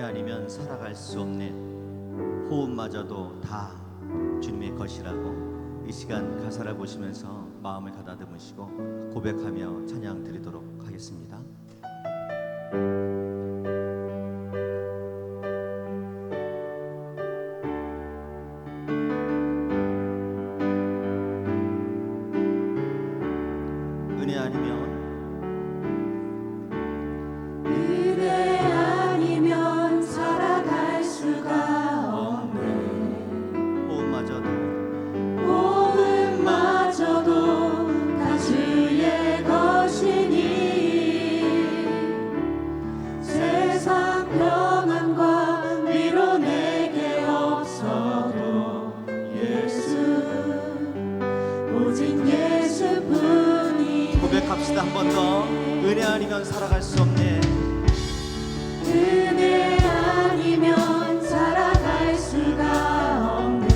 아니면 살아갈 수 없는 호흡마저도 다 주님의 것이라고 이 시간 가사를 보시면서 마음을 가다듬으시고 고백하며 찬양 드리도록 하겠습니다. 은혜 아니면 살아갈 수가 없네. 호흡마저도 다 주의 것이니 세상 평안과 위로 내게 없어도 예수, 오직 예수뿐이. 고백합시다. 한 번 더. 은혜 아니면 살아갈 수 없네. 은혜 아니면 살아갈 수가 없네.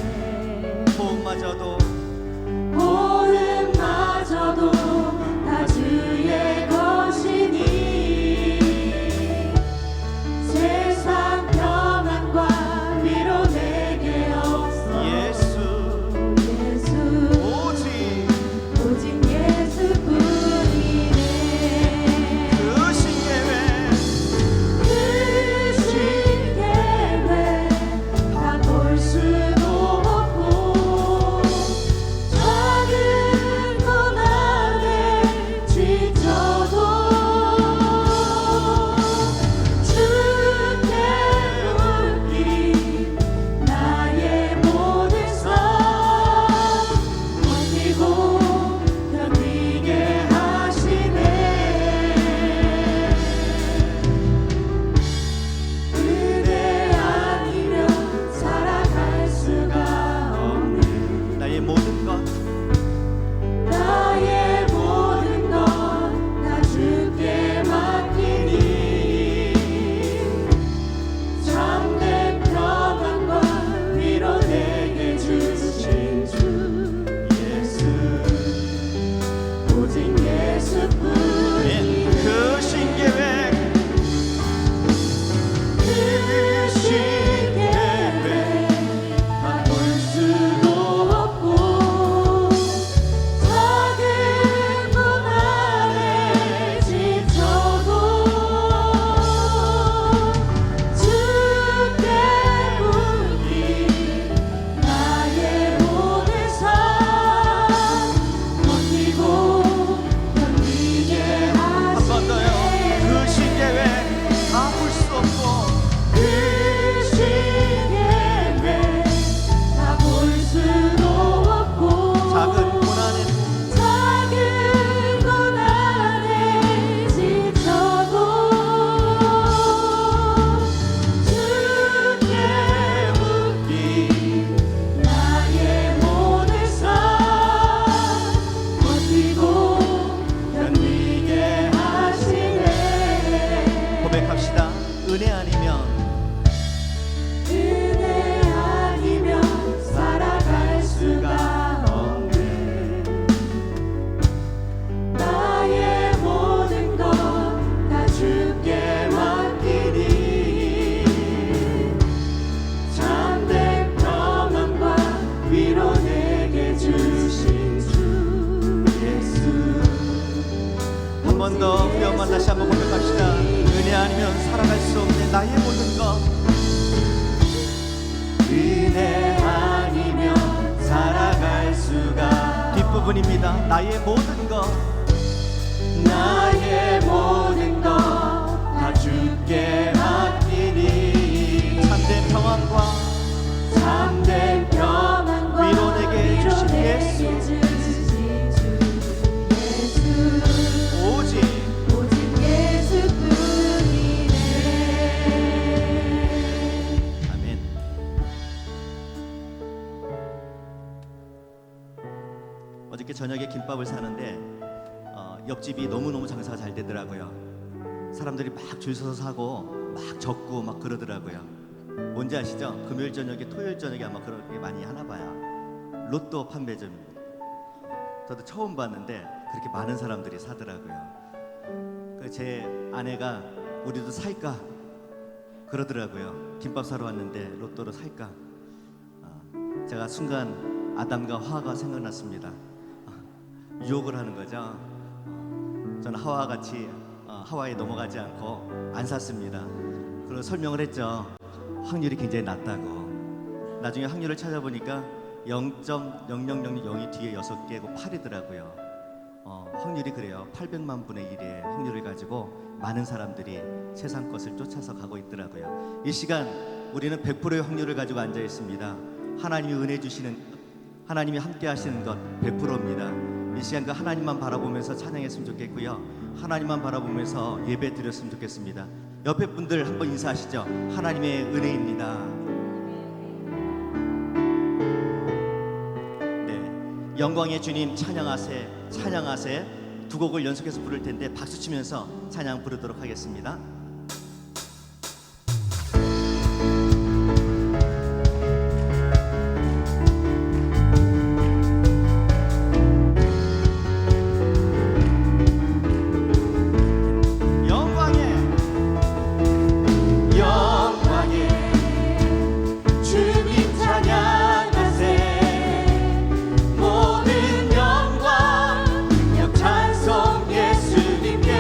호흡마저도 다 주의 것이니 세상 평안과 위로 내게 없어 예수 오직 예수뿐이네. 그 신계획 다 볼 수도 없고 작은 것 안에 지쳐도 주께 맡긴 나의 모든 삶 버티고 견디게 하시네. 은혜 아니면 살아갈 수가 없네. 나의 모든 것 나의 모든 것 다 주께 맡기니 참된 평안과 위로 내게 주신 주 예수, 오직 예수뿐이네. 그 신계획 그 신계획 다 볼 수도 없고 작은 것 안에 지쳐도 주께 맡긴 나의 모든 삶 버티고 견디게 한 번 더요. 그 하시네. 신계획 다 볼 수 없고 그 신계획 다 볼 수도 없고 작은 고난은 작은 것 안에 지쳐도 주께 맡긴 나의 모든 삶 버티고 견디게 하시네. 고백합시다. 은혜 아니면 은혜 아니면 살아갈 수가 없네. 나의 모든 것 다 주께 맡기니 참된 평안과 위로 내게 주신 주 예수. 한 번 더 우리 엄마 다시 한번 고백합시다. 은혜 아니면 살아갈 수 없네. 나의 모든 것 은혜 아니면 살아갈 수가 뒷부분입니다. 나의 모든 것 나의 모든 것 다 주께 맡기니 참된 평안과 참된 평안과 위로 내게 주신 예수. 주신 주 예수, 오직 오직 예수뿐이네. 아멘. 어저께 저녁에 김밥을 사는데 옆집이 너무너무 장사가 잘 되더라고요. 사람들이 막 줄 서서 사고 막 적고 막 그러더라고요. 뭔지 아시죠? 금요일 저녁에 토요일 저녁에 아마 그렇게 많이 하나 봐요. 로또 판매점입니다. 저도 처음 봤는데 그렇게 많은 사람들이 사더라고요. 제 아내가 우리도 살까 그러더라고요. 김밥 사러 왔는데 로또를 살까? 제가 순간 아담과 하와가 생각났습니다. 유혹을 하는 거죠. 저는 하와와 같이 하와에 넘어가지 않고 안 샀습니다. 그리고 설명을 했죠. 확률이 굉장히 낮다고. 나중에 확률을 찾아보니까 0.0000이 뒤에 6개고 8이더라고요. 확률이 그래요. 800만 분의 1의 확률을 가지고 많은 사람들이 세상 것을 쫓아서 가고 있더라고요. 이 시간 우리는 100%의 확률을 가지고 앉아 있습니다. 하나님이 은혜 주시는, 하나님이 함께 하시는 것 100%입니다. 이 시간 그 하나님만 바라보면서 찬양했으면 좋겠고요. 하나님만 바라보면서 예배 드렸으면 좋겠습니다. 옆에 분들 한번 인사하시죠. 하나님의 은혜입니다. 네, 영광의 주님 찬양하세, 찬양하세. 두 곡을 연속해서 부를 텐데 박수 치면서 찬양 부르도록 하겠습니다. 주님 찬양하세 모든 영광 찬송 예수님께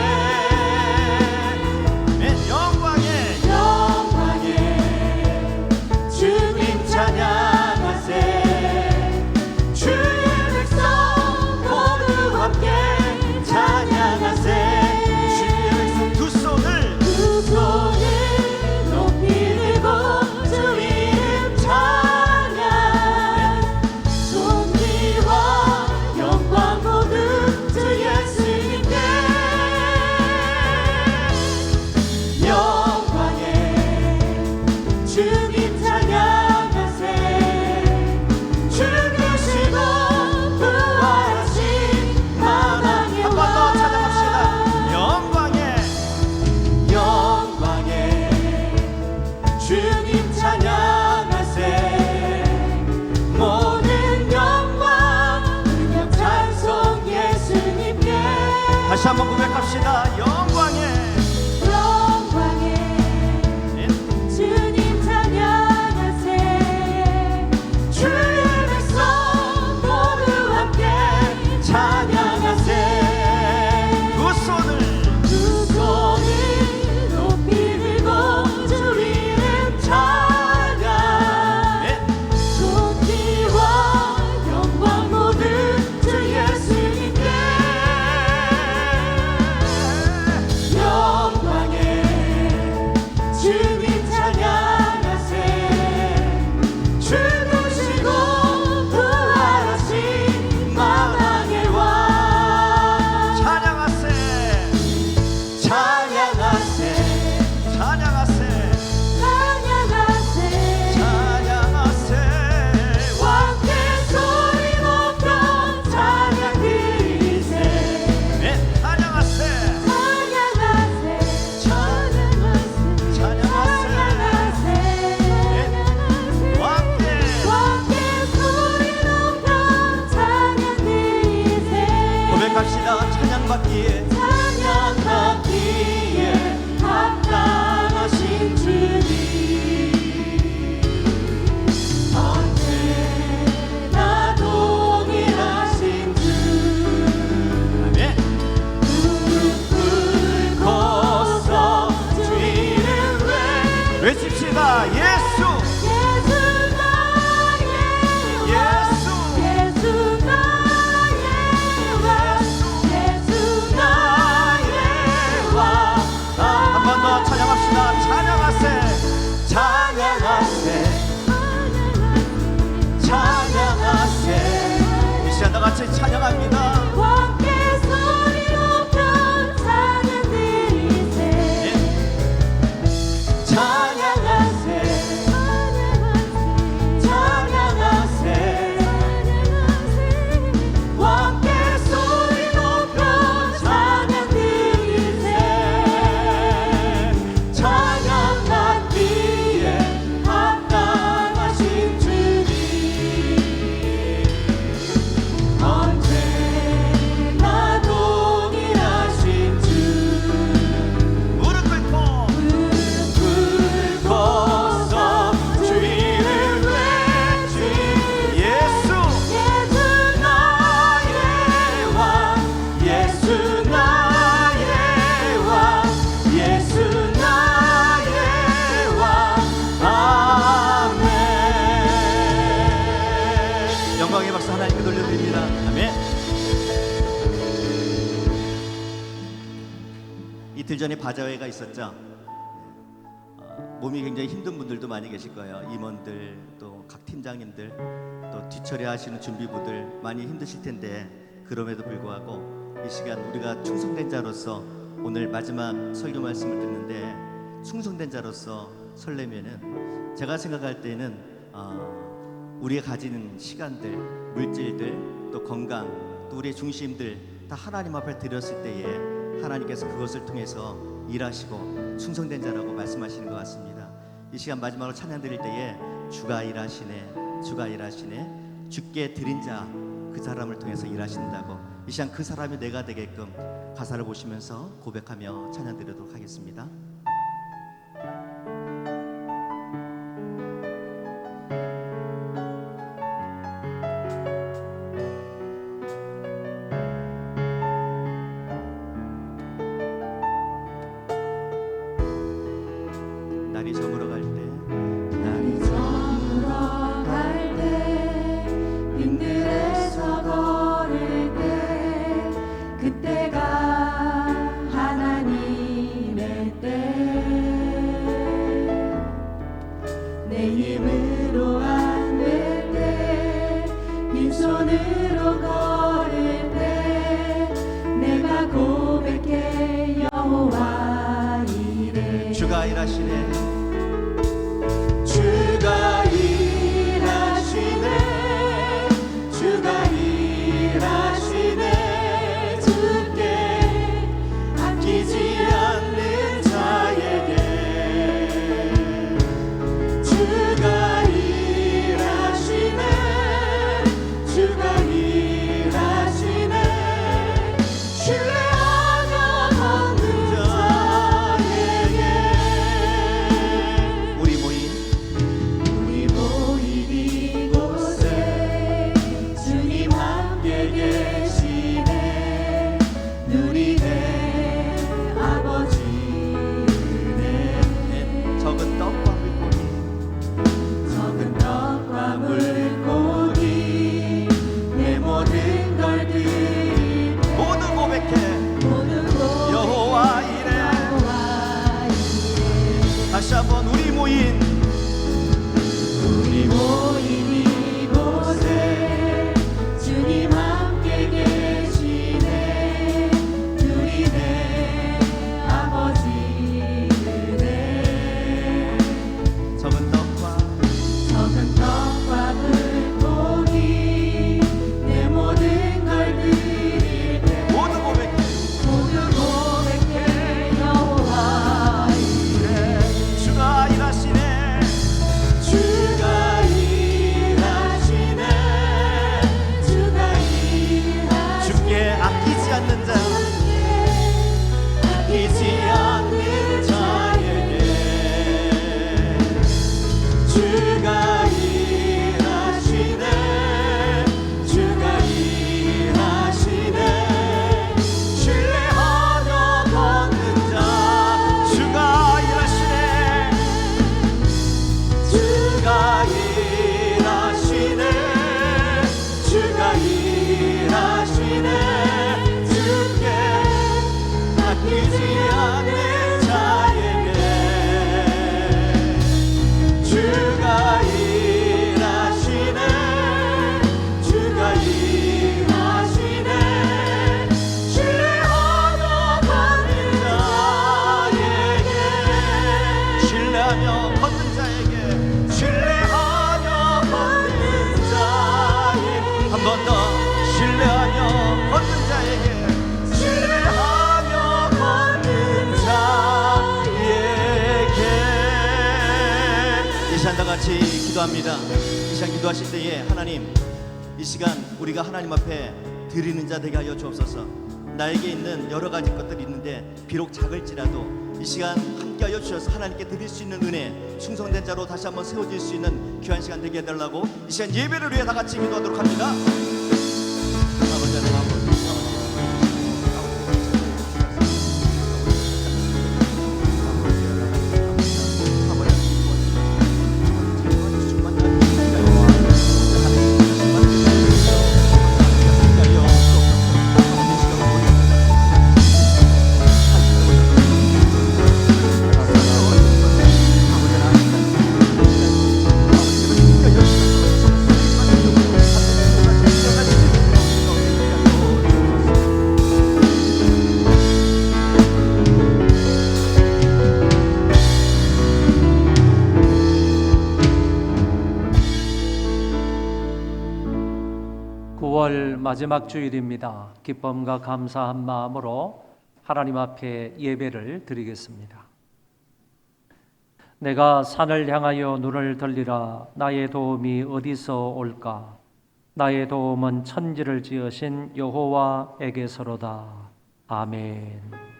이틀 전에 바자회가 있었죠. 몸이 굉장히 힘든 분들도 많이 계실 거예요. 임원들, 또 각 팀장님들, 또 뒤처리하시는 준비부들 많이 힘드실 텐데, 그럼에도 불구하고 이 시간 우리가 충성된 자로서 오늘 마지막 설교 말씀을 듣는데, 충성된 자로서 설레면은 제가 생각할 때는 우리가 가지는 시간들, 물질들, 또 건강, 또 우리의 중심들 다 하나님 앞에 드렸을 때에 하나님께서 그것을 통해서 일하시고 충성된 자라고 말씀하시는 것 같습니다. 이 시간 마지막으로 찬양 드릴 때에 주가 일하시네, 주가 일하시네, 주께 드린 자 그 사람을 통해서 일하신다고, 이 시간 그 사람이 내가 되게끔 가사를 보시면서 고백하며 찬양 드리도록 하겠습니다. 날이 저물어 갈 때, 날이 저물어 갈 때, 빈들에서 걸을 때, 그때가 하나님의 때. 내 힘으로 안 될 때, 빈손으로 걸을 때, 내가 고백해 여호와 이래. 주가 일하시네, 주가 일하시네, 주가 일하시네, 주께 아끼지 않는 자에게. 주가 일하시네, 주가 일하시네, 신뢰하며 걷는 자에게. 우리 모인 우리 모인 이곳에 주님 함께 계시네, 누리네 아버지 은혜. 적은 떡과 물고기, 적은 떡과 물고기, 내 모든 걸 드리고 모두 고백해 모든 것 여호와 이래. 여호와 이래. 다시 한번 우리 모인 우리 모인 이곳에 주님 함께 계시네, 누리네 아버지 은혜. 적은 떡과 적은 떡과 물고기, 내 모든 걸 드릴 때 모두 고백해 모두 고백해 여호와 이래. 주가 일하시네, 주가 일하시네, 주가 일하시네, 주께 아끼지 않는 자, 아끼지 않는 자에게. 주가 일하시네, 주가 일하시네, 신뢰하며 걷는 자. 주가 일하시네, 주가 일하시네, 주가 일하시네, 주께 아끼지 않는 자에게. 주가 일하시네, 주가 일하시네, 신뢰하며 걷는 자에게. 신뢰하며 걷는 자에게, 신뢰하며 걷는 자에게. 한 번 더 신뢰하며 걷는 자에게, 신뢰하며 걷는 자에게. 이 시간 다 같이 기도합니다. 이 시간 기도하실 때에 하나님, 이 시간 우리가 하나님 앞에 드리는 자 되게 하여 주옵소서. 나에게 있는 여러 가지 것들이 있는데 비록 작을지라도 이 시간 함께 하여 주셔서 하나님께 드릴 수 있는 은혜, 충성된 자로 다시 한번 세워질 수 있는 귀한 시간 되게 해달라고 이 시간 예배를 위해 다 같이 기도하도록 합니다. 아버지 하나님, 9월 마지막 주일입니다. 기쁨과 감사한 마음으로 하나님 앞에 예배를 드리겠습니다. 내가 산을 향하여 눈을 들리라. 나의 도움이 어디서 올까? 나의 도움은 천지를 지으신 여호와에게서로다. 아멘.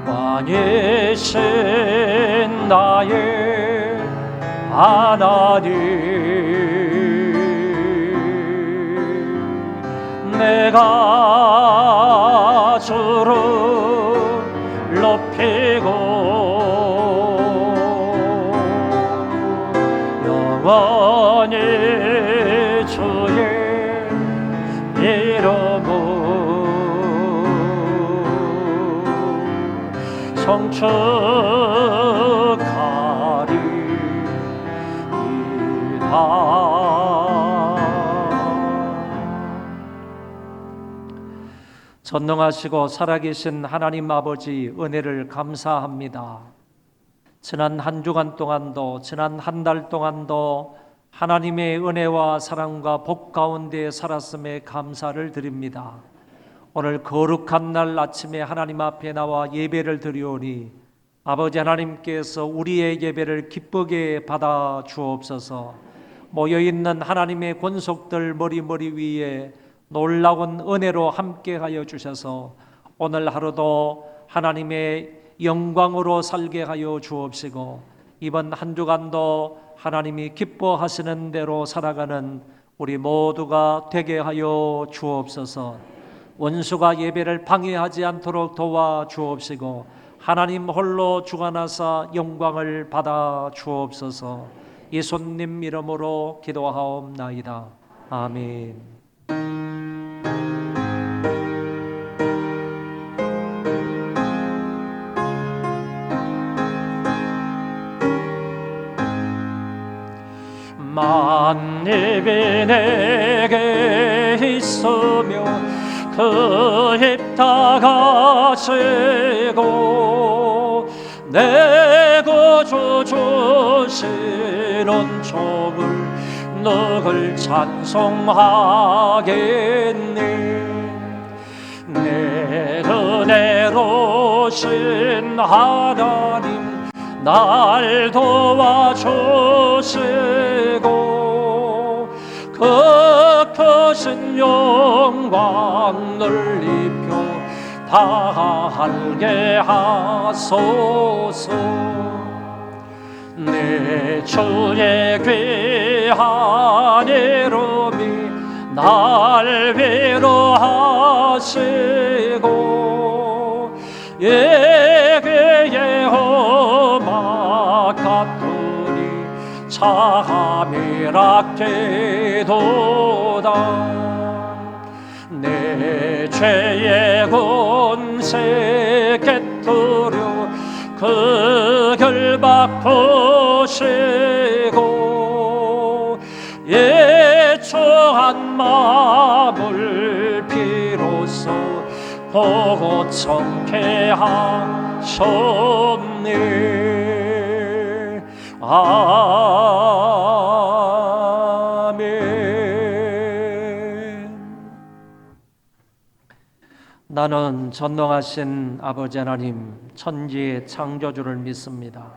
왕이신 나의 하나님, 내가 주를 높이고 영원히 주의 이름을 성축하리이다. 전능하시고 살아계신 하나님 아버지, 은혜를 감사합니다. 지난 한 주간 동안도, 지난 한 달 동안도 하나님의 은혜와 사랑과 복 가운데 살았음에 감사를 드립니다. 오늘 거룩한 날 아침에 하나님 앞에 나와 예배를 드리오니 아버지 하나님께서 우리의 예배를 기쁘게 받아 주옵소서. 모여있는 하나님의 권속들 머리 위에 놀라운 은혜로 함께하여 주셔서 오늘 하루도 하나님의 영광으로 살게 하여 주옵시고, 이번 한 주간도 하나님이 기뻐하시는 대로 살아가는 우리 모두가 되게 하여 주옵소서. 원수가 예배를 방해하지 않도록 도와 주옵시고, 하나님 홀로 주관하사 영광을 받아 주옵소서. 예수님 이름으로 기도하옵나이다. 아멘. 만입이 내게 있으며 그 입 다 가지고 내 구주 주시는 종을 누굴 찬송하겠니. 내 은혜로신 하나님 날 도와주시고 그 크신 영광을 입혀 다 알게 하소서. 내 주의 귀한 이름이 날 위로하시고 예배의 음악 같으니 참이라 되도다. 내 죄의 권세 깨뜨려 그 결박 푸시고 예초한 마음을 비로소 보고 청케 하셨네. 나는 전능하신 아버지 하나님 천지의 창조주를 믿습니다.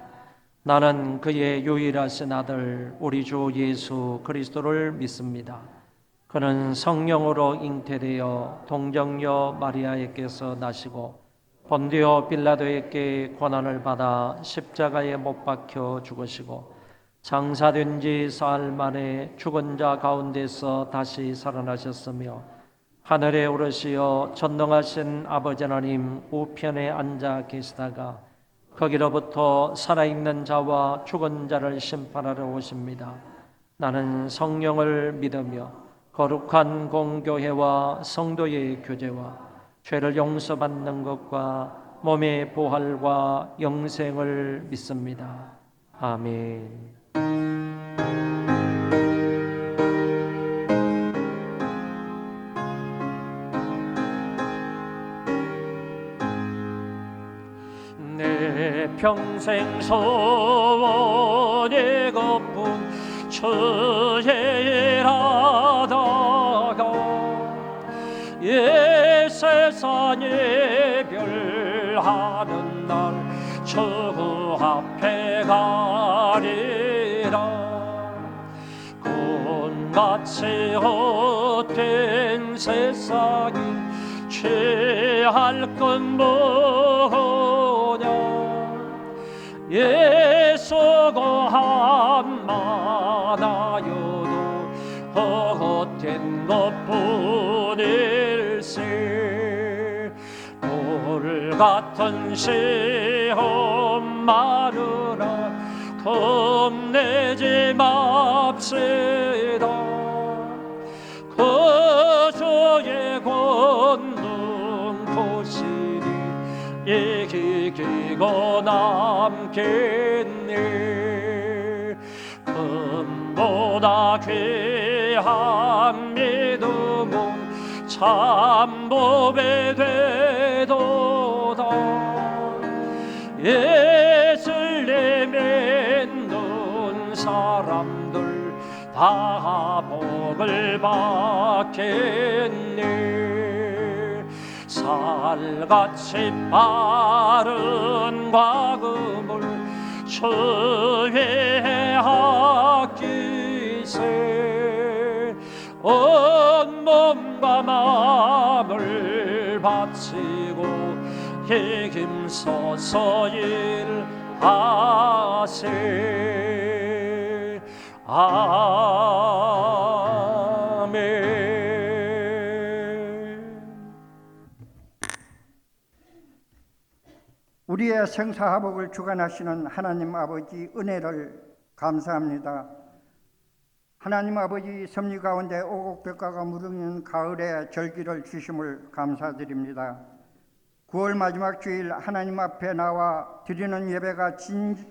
나는 그의 유일하신 아들 우리 주 예수 그리스도를 믿습니다. 그는 성령으로 잉태되어 동정녀 마리아에게서 나시고 본디오 빌라도에게 고난을 받아 십자가에 못 박혀 죽으시고 장사된 지 사흘 만에 죽은 자 가운데서 다시 살아나셨으며 하늘에 오르시어 전능하신 아버지 하나님 우편에 앉아 계시다가 거기로부터 살아있는 자와 죽은 자를 심판하러 오십니다. 나는 성령을 믿으며 거룩한 공교회와 성도의 교제와 죄를 용서받는 것과 몸의 부활과 영생을 믿습니다. 아멘. 내 평생 소원이 그뿐 주의 일하다가 이 세상 이별하는 날 주 앞에 가리라. 꿈같이 헛된 세상이 취할 건 뭐냐. 예수가 한마나여도 헛된 것뿐일세. 돌같은 시험 마누라 겁내지 맙시다. 그 주의 권능 보시니 이기고 남겠네. 금보다 귀한 믿음은 참법에 되도다. 예수를 믿는 사람들 다 복을 받겠네. 살같이 빠른 과금을 주의 아끼세. 온몸과 마음을 바치고 힘써서 일하세. 아멘. 우리의 생사화복을 주관하시는 하나님 아버지 은혜를 감사합니다. 하나님 아버지 섭리 가운데 오곡백과가 무르익는 가을의 절기를 주심을 감사드립니다. 9월 마지막 주일 하나님 앞에 나와 드리는 예배가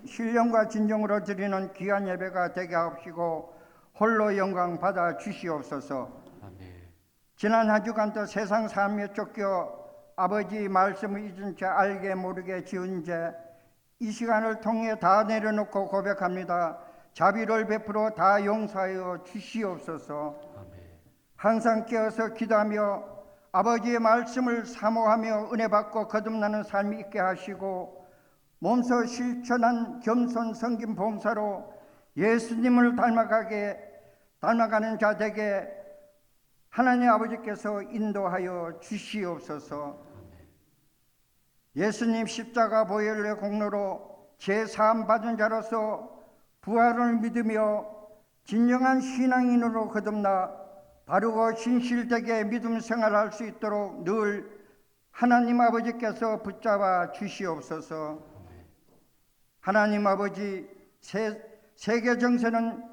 신령과 진정으로 드리는 귀한 예배가 되게 하옵시고 홀로 영광 받아 주시옵소서. 아멘. 지난 한 주간도 세상 삶에 쫓겨 아버지 말씀을 잊은 채 알게 모르게 지은 죄 이 시간을 통해 다 내려놓고 고백합니다. 자비를 베풀어 다 용서하여 주시옵소서. 아멘. 항상 깨어서 기도하며 아버지의 말씀을 사모하며 은혜 받고 거듭나는 삶이 있게 하시고 몸소 실천한 겸손 섬김 봉사로 예수님을 닮아가는 자 되게 하나님 아버지께서 인도하여 주시옵소서. 예수님 십자가 보혈의 공로로 제사함 받은 자로서 부활을 믿으며 진정한 신앙인으로 거듭나 바르고 신실되게 믿음 생활할 수 있도록 늘 하나님 아버지께서 붙잡아 주시옵소서. 하나님 아버지, 세계 정세는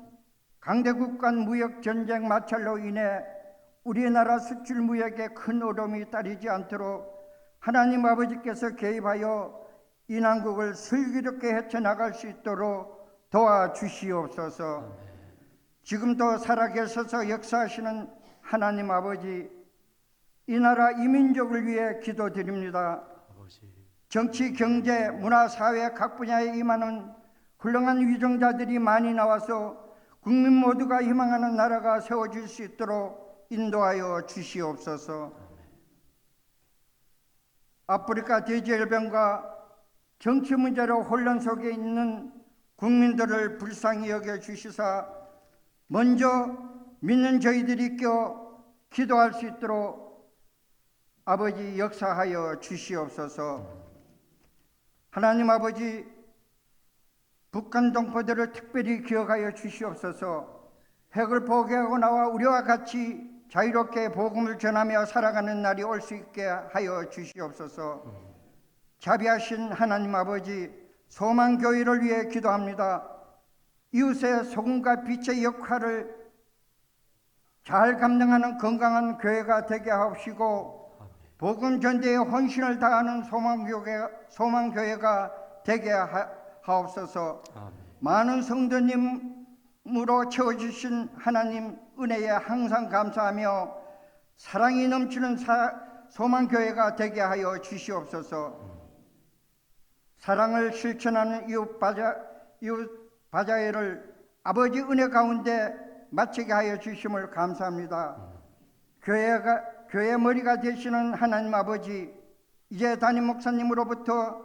강대국 간 무역 전쟁 마찰로 인해 우리나라 수출 무역에 큰 어려움이 따르지 않도록 하나님 아버지께서 개입하여 이 난국을 슬기롭게 헤쳐나갈 수 있도록 도와주시옵소서. 지금도 살아계셔서 역사하시는 하나님 아버지, 이 나라 이 민족을 위해 기도드립니다. 정치, 경제, 문화, 사회 각 분야에 임하는 훌륭한 위정자들이 많이 나와서 국민 모두가 희망하는 나라가 세워질 수 있도록 인도하여 주시옵소서. 아프리카 돼지열병과 정치 문제로 혼란 속에 있는 국민들을 불쌍히 여겨주시사 먼저 믿는 저희들이 껴 기도할 수 있도록 아버지 역사하여 주시옵소서. 하나님 아버지, 북한 동포들을 특별히 기억하여 주시옵소서. 핵을 포기하고 나와 우리와 같이 자유롭게 복음을 전하며 살아가는 날이 올 수 있게 하여 주시옵소서. 자비하신 하나님 아버지, 소망교회를 위해 기도합니다. 이웃의 소금과 빛의 역할을 잘 감당하는 건강한 교회가 되게 하옵시고 복음 전대에 헌신을 다하는 소망교회가 되게 하옵소서. 많은 성도님으로 채워주신 하나님 은혜에 항상 감사하며 사랑이 넘치는 소망교회가 되게 하여 주시옵소서. 사랑을 실천하는 이웃 바자회를 아버지 은혜 가운데 마치게 하여 주심을 감사합니다. 교회 머리가 되시는 하나님 아버지, 이제 담임 목사님으로부터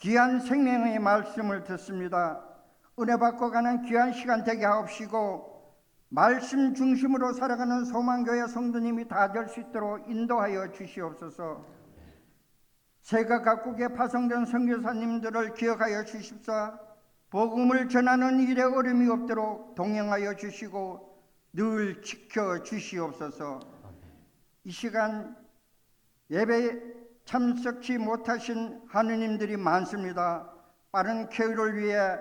귀한 생명의 말씀을 듣습니다. 은혜 받고 가는 귀한 시간 되게 하옵시고, 말씀 중심으로 살아가는 소망교회 성도님이 다 될 수 있도록 인도하여 주시옵소서. 세계 각국에 파송된 선교사님들을 기억하여 주십사 복음을 전하는 일에 어려움이 없도록 동행하여 주시고 늘 지켜 주시옵소서. 이 시간 예배에 참석치 못하신 하느님들이 많습니다. 빠른 쾌유를 위해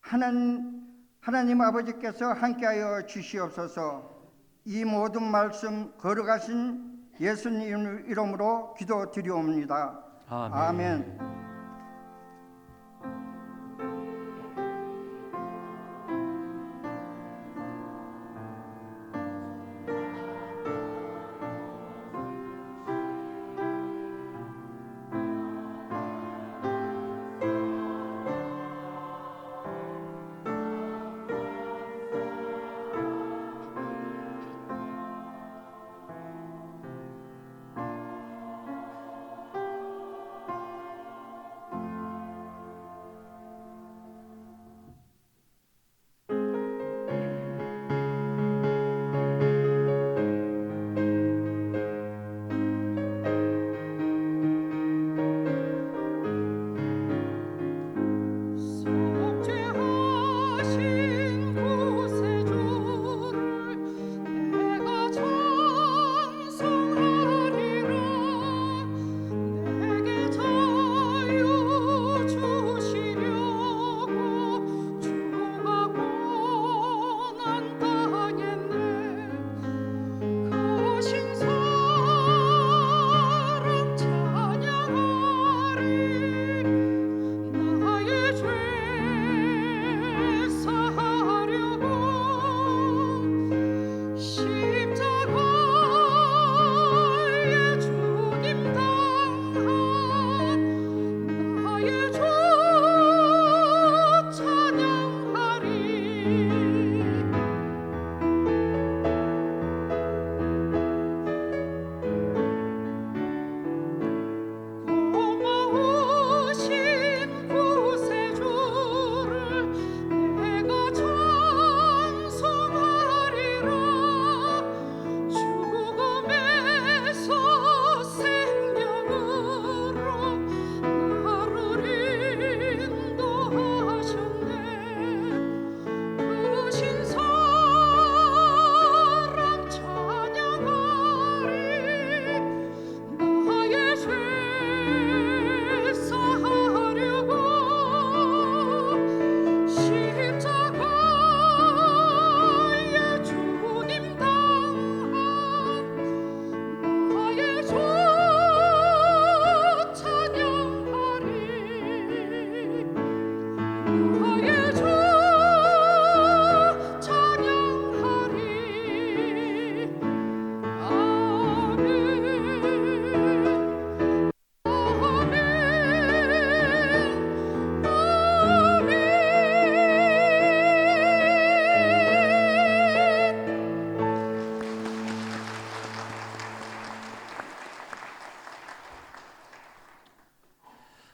하나님 아버지께서 함께하여 주시옵소서. 이 모든 말씀 걸어가신 예수님 이름으로 기도드리옵니다. 아멘.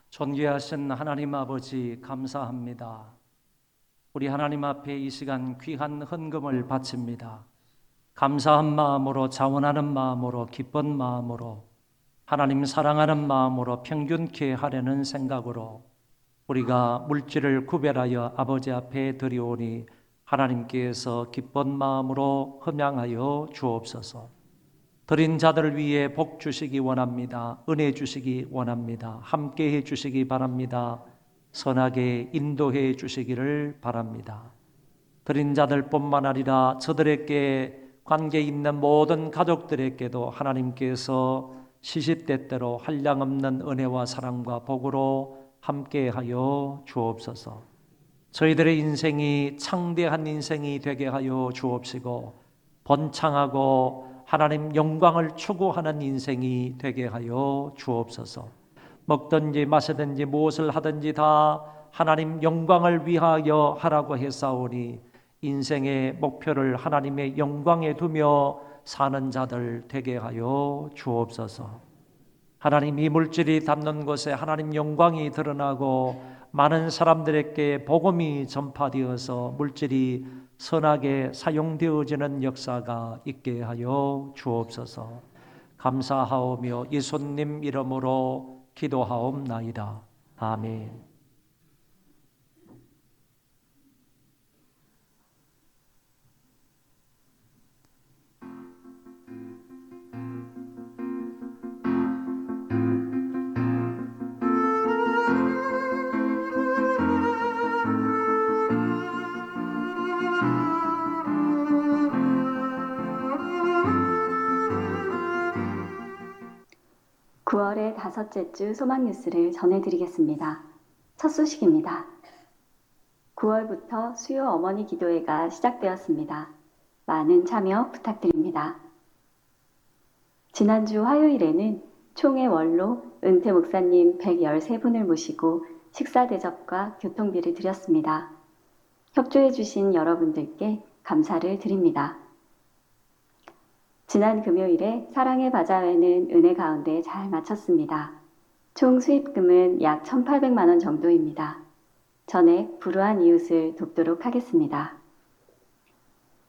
존귀하신 하나님 아버지, 감사합니다. 우리 하나님 앞에 이 시간 귀한 헌금을 바칩니다. 감사한 마음으로, 자원하는 마음으로, 기쁜 마음으로, 하나님 사랑하는 마음으로 평균케 하려는 생각으로 우리가 물질을 구별하여 아버지 앞에 드리오니 하나님께서 기쁜 마음으로 흠양하여 주옵소서. 드린 자들을 위해 복 주시기 원합니다. 은혜 주시기 원합니다. 함께해 주시기 바랍니다. 선하게 인도해 주시기를 바랍니다. 드린 자들뿐만 아니라 저들에게 관계 있는 모든 가족들에게도 하나님께서 시시때때로 한량없는 은혜와 사랑과 복으로 함께하여 주옵소서. 저희들의 인생이 창대한 인생이 되게 하여 주옵시고 번창하고 하나님 영광을 추구하는 인생이 되게 하여 주옵소서. 먹든지 마시든지 무엇을 하든지 다 하나님 영광을 위하여 하라고 했사오니 인생의 목표를 하나님의 영광에 두며 사는 자들 되게 하여 주옵소서. 하나님, 이 물질이 닿는 곳에 하나님 영광이 드러나고 많은 사람들에게 복음이 전파되어서 물질이 선하게 사용되어지는 역사가 있게 하여 주옵소서. 감사하오며 예수님 이름으로 기도하옵나이다. 아멘. 9월의 다섯째 주 소망 뉴스를 전해드리겠습니다. 첫 소식입니다. 9월부터 수요 어머니 기도회가 시작되었습니다. 많은 참여 부탁드립니다. 지난주 화요일에는 총회 원로 은퇴 목사님 113분을 모시고 식사 대접과 교통비를 드렸습니다. 협조해 주신 여러분들께 감사를 드립니다. 지난 금요일에 사랑의 바자회는 은혜 가운데 잘 마쳤습니다. 총 수입금은 약 1,800만 원 정도입니다. 전액 불우한 이웃을 돕도록 하겠습니다.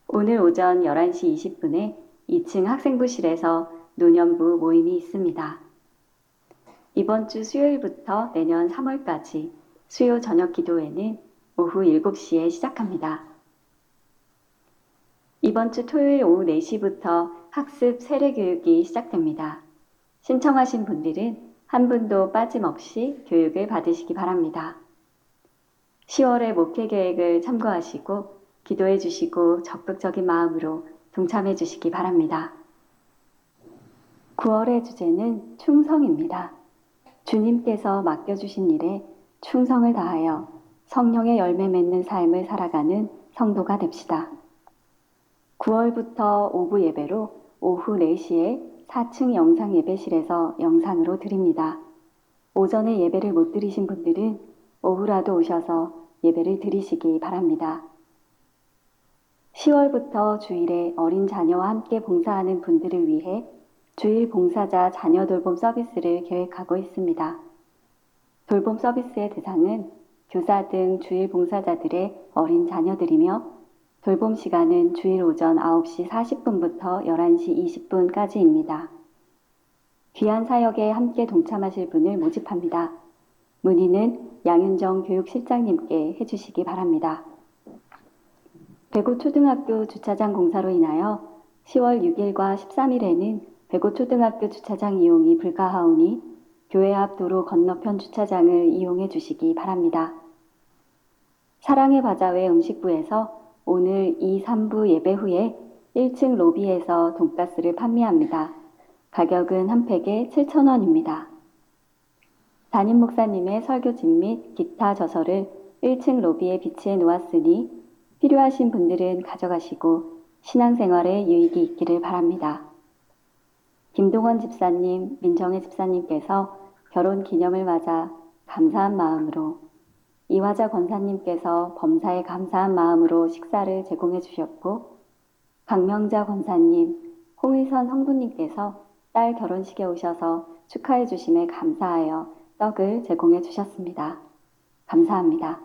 오늘 오전 11시 20분에 2층 학생부실에서 노년부 모임이 있습니다. 이번 주 수요일부터 내년 3월까지 수요 저녁 기도회는 오후 7시에 시작합니다. 이번 주 토요일 오후 4시부터 학습 세례교육이 시작됩니다. 신청하신 분들은 한 분도 빠짐없이 교육을 받으시기 바랍니다. 10월의 목회 계획을 참고하시고 기도해 주시고 적극적인 마음으로 동참해 주시기 바랍니다. 9월의 주제는 충성입니다. 주님께서 맡겨주신 일에 충성을 다하여 성령의 열매 맺는 삶을 살아가는 성도가 됩시다. 9월부터 오후 예배로 오후 4시에 4층 영상 예배실에서 영상으로 드립니다. 오전에 예배를 못 드리신 분들은 오후라도 오셔서 예배를 드리시기 바랍니다. 10월부터 주일에 어린 자녀와 함께 봉사하는 분들을 위해 주일 봉사자 자녀 돌봄 서비스를 계획하고 있습니다. 돌봄 서비스의 대상은 교사 등 주일 봉사자들의 어린 자녀들이며 돌봄 시간은 주일 오전 9시 40분부터 11시 20분까지입니다. 귀한 사역에 함께 동참하실 분을 모집합니다. 문의는 양윤정 교육실장님께 해주시기 바랍니다. 백오초등학교 주차장 공사로 인하여 10월 6일과 13일에는 백오초등학교 주차장 이용이 불가하오니 교회 앞 도로 건너편 주차장을 이용해 주시기 바랍니다. 사랑의 바자회 음식부에서 오늘 2, 3부 예배 후에 1층 로비에서 돈가스를 판매합니다. 가격은 한 팩에 7,000원입니다. 담임 목사님의 설교집 및 기타 저서를 1층 로비에 비치해 놓았으니 필요하신 분들은 가져가시고 신앙생활에 유익이 있기를 바랍니다. 김동원 집사님, 민정혜 집사님께서 결혼 기념을 맞아 감사한 마음으로, 이화자 권사님께서 범사에 감사한 마음으로 식사를 제공해 주셨고, 박명자 권사님, 홍의선 성도님께서 딸 결혼식에 오셔서 축하해 주심에 감사하여 떡을 제공해 주셨습니다. 감사합니다.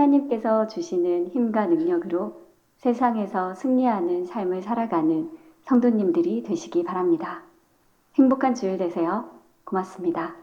하나님께서 주시는 힘과 능력으로 세상에서 승리하는 삶을 살아가는 성도님들이 되시기 바랍니다. 행복한 주일 되세요. 고맙습니다.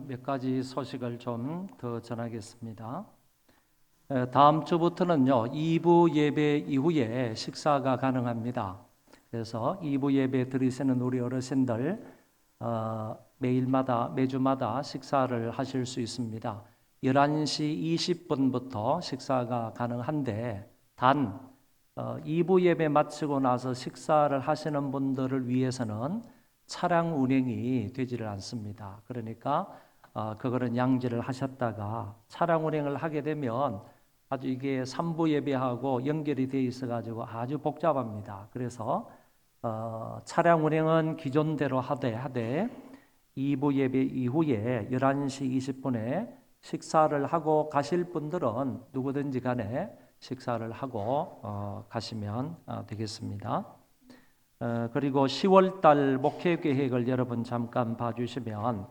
몇 가지 소식을 좀 더 전하겠습니다. 다음 주부터는요, 2부 예배 이후에 식사가 가능합니다. 그래서 2부 예배 들으시는 우리 어르신들 매주마다 식사를 하실 수 있습니다. 11시 20분부터 식사가 가능한데 단 2부 예배 마치고 나서 식사를 하시는 분들을 위해서는 차량 운행이 되지를 않습니다. 그러니까 그거는 양지를 하셨다가 차량 운행을 하게 되면 아주 이게 3부 예배하고 연결이 되어 있어가지고 아주 복잡합니다. 그래서 차량 운행은 기존대로 하되 2부 예배 이후에 11시 20분에 식사를 하고 가실 분들은 누구든지 간에 식사를 하고 가시면 되겠습니다. 그리고 10월달 목회 계획을 여러분 잠깐 봐주시면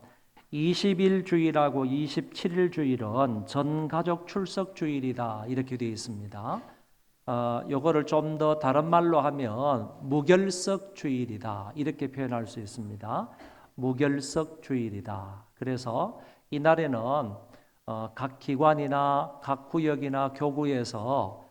20일 주일하고 27일 주일은 전 가족 출석 주일이다 이렇게 되어 있습니다. 요거를 좀 더 다른 말로 하면 무결석 주일이다 이렇게 표현할 수 있습니다. 무결석 주일이다. 그래서 이날에는 각 기관이나 각 구역이나 교구에서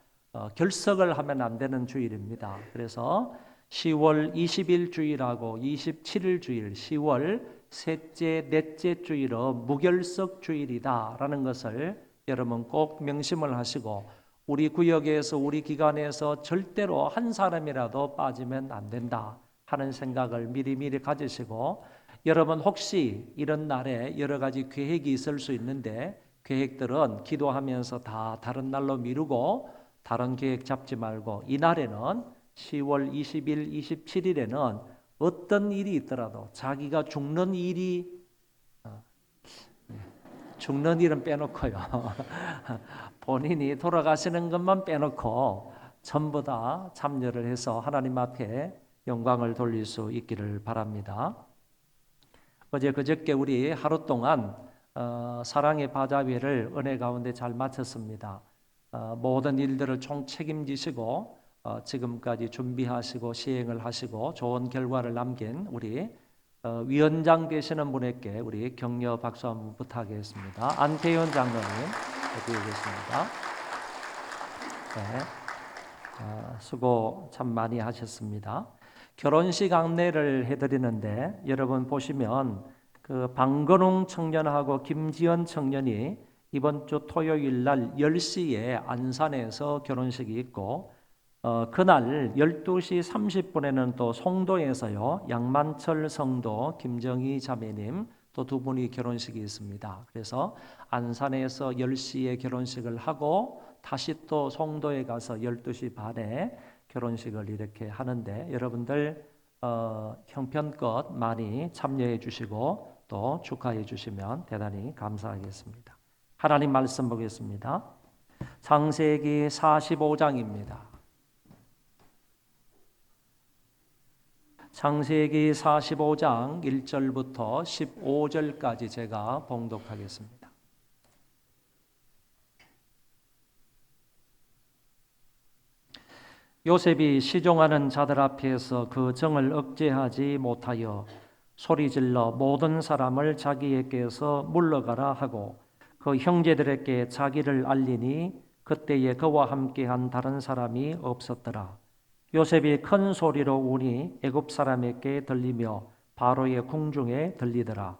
결석을 하면 안 되는 주일입니다. 그래서 10월 20일 주일하고 27일 주일, 10월 셋째, 넷째 주일은 무결석 주일이다라는 것을 여러분 꼭 명심을 하시고 우리 구역에서 우리 기관에서 절대로 한 사람이라도 빠지면 안 된다 하는 생각을 미리미리 가지시고 여러분 혹시 이런 날에 여러 가지 계획이 있을 수 있는데 계획들은 기도하면서 다 다른 날로 미루고 다른 계획 잡지 말고 이 날에는 10월 20일, 27일에는 어떤 일이 있더라도 자기가 죽는 일은 빼놓고요. 본인이 돌아가시는 것만 빼놓고 전부 다 참여를 해서 하나님 앞에 영광을 돌릴 수 있기를 바랍니다. 어제 그저께 우리 하루 동안 사랑의 바자회를 은혜 가운데 잘 마쳤습니다. 모든 일들을 총 책임지시고 지금까지 준비하시고 시행을 하시고 좋은 결과를 남긴 우리 위원장 되시는 분에게 우리 격려 박수 한번 부탁하겠습니다. 안태현 장로님 여기 계십니다. 네, 수고 참 많이 하셨습니다. 결혼식 안내를 해드리는데 여러분 보시면 그 방건웅 청년하고 김지연 청년이 이번 주 토요일 날 10시에 안산에서 결혼식이 있고 그날 12시 30분에는 또 송도에서요 양만철 성도 김정희 자매님 또 두 분이 결혼식이 있습니다. 그래서 안산에서 10시에 결혼식을 하고 다시 또 송도에 가서 12시 반에 결혼식을 이렇게 하는데 여러분들 형편껏 많이 참여해 주시고 또 축하해 주시면 대단히 감사하겠습니다. 하나님 말씀 보겠습니다. 창세기 45장입니다. 창세기 45장 1절부터 15절까지 제가 봉독하겠습니다. 요셉이 시종하는 자들 앞에서 그 정을 억제하지 못하여 소리질러 모든 사람을 자기에게서 물러가라 하고 그 형제들에게 자기를 알리니 그때에 그와 함께한 다른 사람이 없었더라. 요셉이 큰 소리로 우니 애굽 사람에게 들리며 바로의 궁중에 들리더라.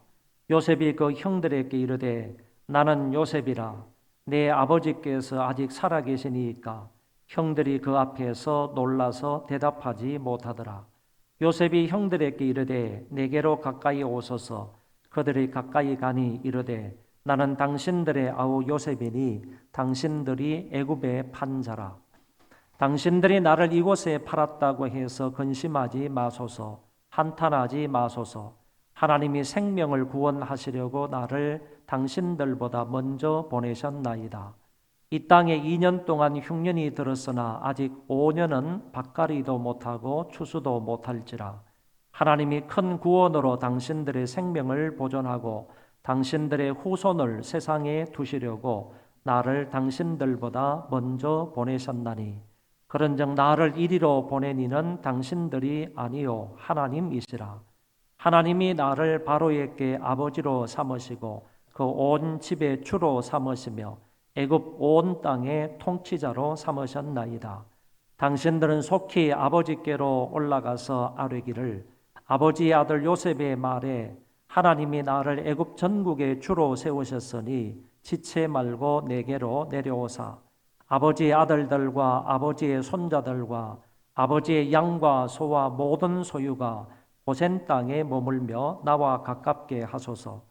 요셉이 그 형들에게 이르되 나는 요셉이라. 내 아버지께서 아직 살아계시니까. 형들이 그 앞에서 놀라서 대답하지 못하더라. 요셉이 형들에게 이르되 내게로 가까이 오소서. 그들이 가까이 가니 이르되 나는 당신들의 아우 요셉이니 당신들이 애굽에 판 자라. 당신들이 나를 이곳에 팔았다고 해서 근심하지 마소서. 한탄하지 마소서. 하나님이 생명을 구원하시려고 나를 당신들보다 먼저 보내셨나이다. 이 땅에 2년 동안 흉년이 들었으나 아직 5년은 밭가리도 못하고 추수도 못할지라. 하나님이 큰 구원으로 당신들의 생명을 보존하고 당신들의 후손을 세상에 두시려고 나를 당신들보다 먼저 보내셨나니 그런즉 나를 이리로 보내니는 당신들이 아니요 하나님이시라. 하나님이 나를 바로에게 아버지로 삼으시고 그 온 집의 주로 삼으시며 애굽 온 땅의 통치자로 삼으셨나이다. 당신들은 속히 아버지께로 올라가서 아뢰기를 아버지의 아들 요셉의 말에 하나님이 나를 애굽 전국의 주로 세우셨으니 지체 말고 내게로 내려오사 아버지의 아들들과 아버지의 손자들과 아버지의 양과 소와 모든 소유가 고센 땅에 머물며 나와 가깝게 하소서.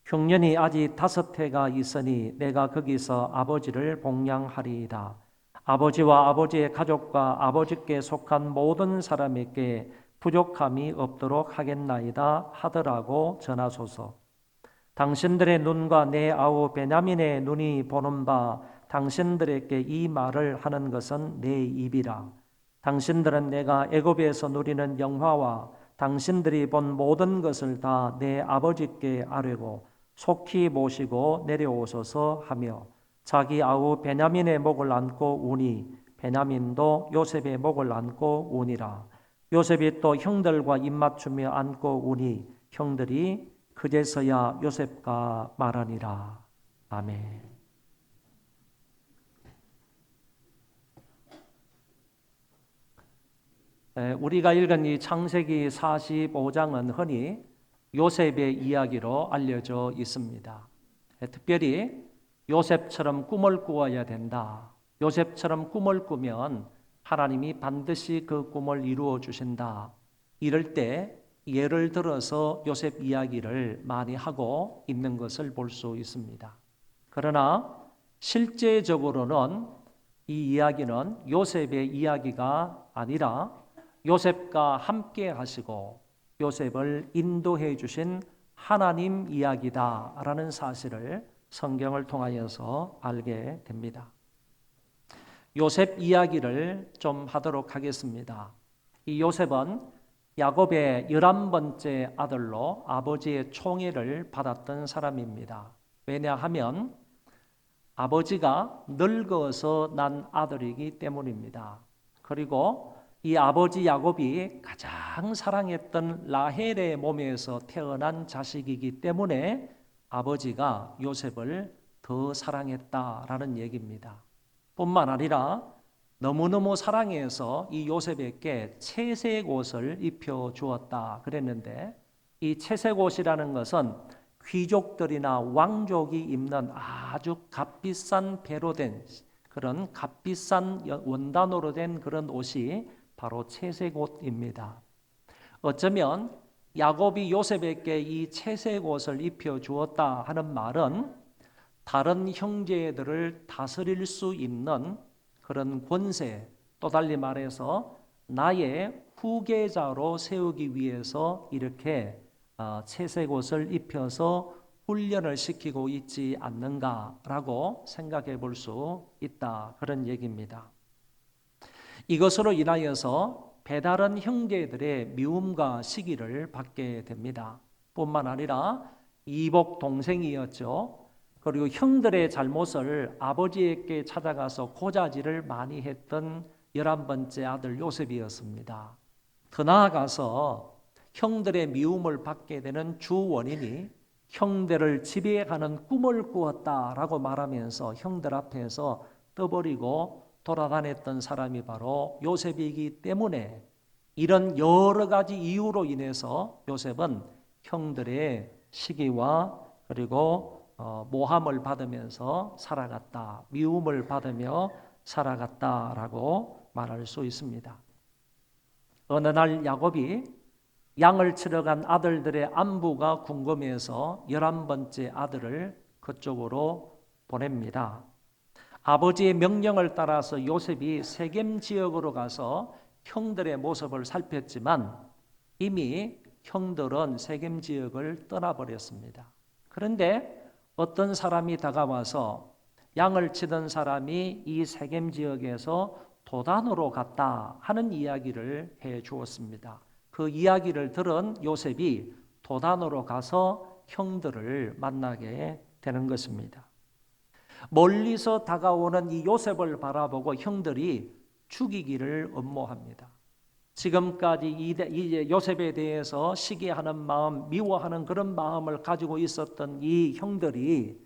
흉년이 아직 5해가 있으니 내가 거기서 아버지를 봉양하리이다. 아버지와 아버지의 가족과 아버지께 속한 모든 사람에게 부족함이 없도록 하겠나이다 하더라고 전하소서. 당신들의 눈과 내 아우 베냐민의 눈이 보는 바 당신들에게 이 말을 하는 것은 내 입이라. 당신들은 내가 애굽에서 누리는 영화와 당신들이 본 모든 것을 다 내 아버지께 아뢰고 속히 모시고 내려오소서 하며 자기 아우 베냐민의 목을 안고 우니 베냐민도 요셉의 목을 안고 우니라. 요셉이 또 형들과 입맞추며 안고 우니 형들이 그제서야 요셉과 말하니라. 아멘. 우리가 읽은 이 창세기 45장은 흔히 요셉의 이야기로 알려져 있습니다. 특별히 요셉처럼 꿈을 꾸어야 된다. 요셉처럼 꿈을 꾸면 하나님이 반드시 그 꿈을 이루어 주신다. 이럴 때 예를 들어서 요셉 이야기를 많이 하고 있는 것을 볼 수 있습니다. 그러나 실제적으로는 이 이야기는 요셉의 이야기가 아니라 요셉과 함께 하시고 요셉을 인도해 주신 하나님 이야기다라는 사실을 성경을 통하여서 알게 됩니다. 요셉 이야기를 좀 하도록 하겠습니다. 이 요셉은 야곱의 11번째 아들로 아버지의 총애를 받았던 사람입니다. 왜냐하면 아버지가 늙어서 난 아들이기 때문입니다. 그리고 이 아버지 야곱이 가장 사랑했던 라헬의 몸에서 태어난 자식이기 때문에 아버지가 요셉을 더 사랑했다라는 얘기입니다. 뿐만 아니라 너무너무 사랑해서 이 요셉에게 채색 옷을 입혀 주었다 그랬는데 이 채색 옷이라는 것은 귀족들이나 왕족이 입는 아주 값비싼 배로 된 그런 값비싼 원단으로 된 그런 옷이 바로 채색 옷입니다. 어쩌면 야곱이 요셉에게 이 채색 옷을 입혀 주었다 하는 말은 다른 형제들을 다스릴 수 있는 그런 권세, 또 달리 말해서 나의 후계자로 세우기 위해서 이렇게 채색 옷을 입혀서 훈련을 시키고 있지 않는가라고 생각해 볼 수 있다. 그런 얘기입니다. 이것으로 인하여서 배다른 형제들의 미움과 시기를 받게 됩니다. 뿐만 아니라 이복 동생이었죠. 그리고 형들의 잘못을 아버지에게 찾아가서 고자질을 많이 했던 11번째 아들 요셉이었습니다. 더 나아가서 형들의 미움을 받게 되는 주 원인이 형들을 지배하는 꿈을 꾸었다라고 말하면서 형들 앞에서 떠버리고 돌아다녔던 사람이 바로 요셉이기 때문에 이런 여러 가지 이유로 인해서 요셉은 형들의 시기와 그리고 모함을 받으면서 살아갔다, 미움을 받으며 살아갔다라고 말할 수 있습니다. 어느 날 야곱이 양을 치러 간 아들들의 안부가 궁금해서 11번째 아들을 그쪽으로 보냅니다. 아버지의 명령을 따라서 요셉이 세겜 지역으로 가서 형들의 모습을 살폈지만 이미 형들은 세겜 지역을 떠나버렸습니다. 그런데 어떤 사람이 다가와서 양을 치던 사람이 이 세겜 지역에서 도단으로 갔다 하는 이야기를 해 주었습니다. 그 이야기를 들은 요셉이 도단으로 가서 형들을 만나게 되는 것입니다. 멀리서 다가오는 이 요셉을 바라보고 형들이 죽이기를 엄모합니다. 지금까지 이 요셉에 대해서 시기하는 마음, 미워하는 그런 마음을 가지고 있었던 이 형들이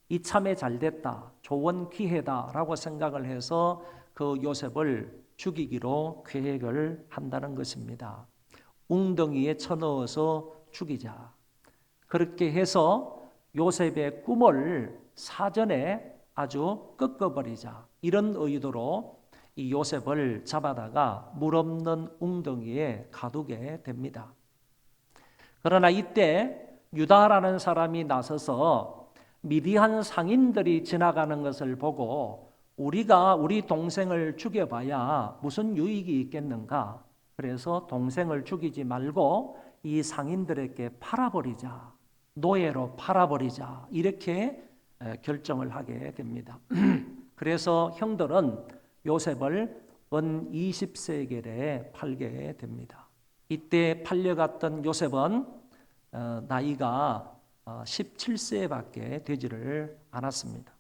이참에 잘됐다, 좋은 기회다라고 생각을 해서 그 요셉을 죽이기로 계획을 한다는 것입니다. 웅덩이에 쳐넣어서 죽이자. 그렇게 해서 요셉의 꿈을 사전에 아주 꺾어버리자. 이런 의도로 이 요셉을 잡아다가 물 없는 웅덩이에 가두게 됩니다. 그러나 이때 유다라는 사람이 나서서 미디안 상인들이 지나가는 것을 보고 우리가 우리 동생을 죽여봐야 무슨 유익이 있겠는가? 그래서 동생을 죽이지 말고 이 상인들에게 팔아버리자. 노예로 팔아버리자. 이렇게 결정을 하게 됩니다. 그래서 형들은 요셉을 은 20세겔에 팔게 됩니다. 이때 팔려갔던 요셉은 나이가 17세밖에 되지를 않았습니다.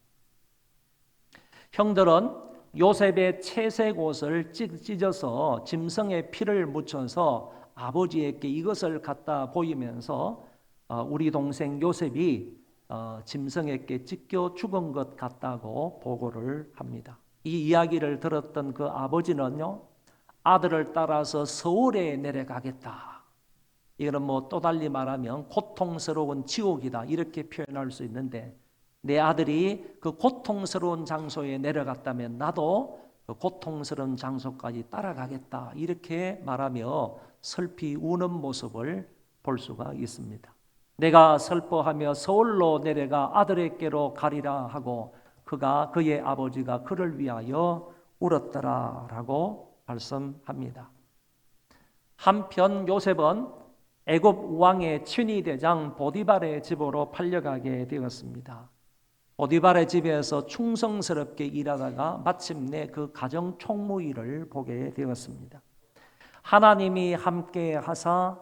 형들은 요셉의 채색 옷을 찢어서 짐승의 피를 묻혀서 아버지에게 이것을 갖다 보이면서 우리 동생 요셉이 짐승에게 찢겨 죽은 것 같다고 보고를 합니다. 이 이야기를 들었던 그 아버지는요, 아들을 따라서 서울에 내려가겠다. 이거는 뭐 또 달리 말하면 고통스러운 지옥이다. 이렇게 표현할 수 있는데, 내 아들이 그 고통스러운 장소에 내려갔다면 나도 그 고통스러운 장소까지 따라가겠다. 이렇게 말하며 슬피 우는 모습을 볼 수가 있습니다. 내가 슬퍼하며 서울로 내려가 아들에게로 가리라 하고 그의 아버지가 그를 위하여 울었더라라고 말씀합니다. 한편 요셉은 애굽 왕의 친위대장 보디발의 집으로 팔려가게 되었습니다. 보디발의 집에서 충성스럽게 일하다가 마침내 그 가정 총무일을 보게 되었습니다. 하나님이 함께 하사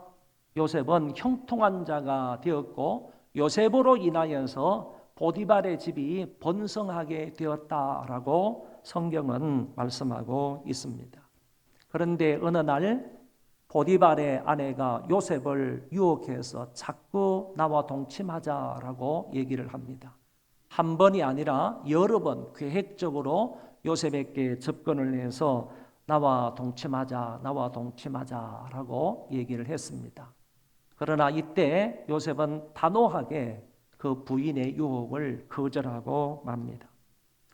요셉은 형통한 자가 되었고 요셉으로 인하여서 보디발의 집이 번성하게 되었다라고 성경은 말씀하고 있습니다. 그런데 어느 날 보디발의 아내가 요셉을 유혹해서 자꾸 나와 동침하자라고 얘기를 합니다. 한 번이 아니라 여러 번 계획적으로 요셉에게 접근을 해서 나와 동침하자라고 얘기를 했습니다. 그러나 이때 요셉은 단호하게 그 부인의 유혹을 거절하고 맙니다.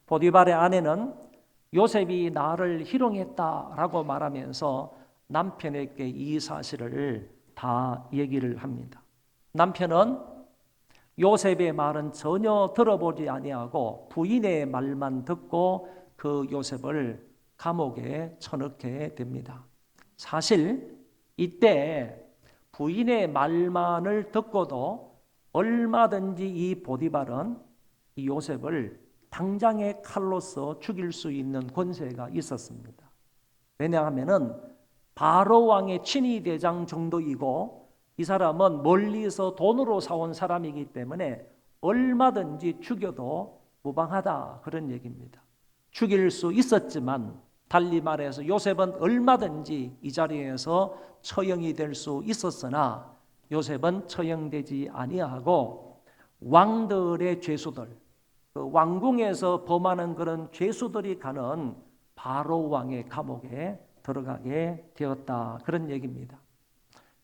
보디발의 아내는 요셉이 나를 희롱했다라고 말하면서 남편에게 이 사실을 다 얘기를 합니다. 남편은 요셉의 말은 전혀 들어보지 아니하고 부인의 말만 듣고 그 요셉을 감옥에 쳐넣게 됩니다. 사실 이때 부인의 말만을 듣고도 얼마든지 이 보디발은 이 요셉을 당장의 칼로서 죽일 수 있는 권세가 있었습니다. 왜냐하면은 바로 왕의 친위대장 정도이고 이 사람은 멀리서 돈으로 사온 사람이기 때문에 얼마든지 죽여도 무방하다 그런 얘기입니다. 죽일 수 있었지만 달리 말해서 요셉은 얼마든지 이 자리에서 처형이 될 수 있었으나 요셉은 처형되지 아니하고 왕들의 죄수들, 그 왕궁에서 범하는 그런 죄수들이 가는 바로 왕의 감옥에 들어가게 되었다 그런 얘기입니다.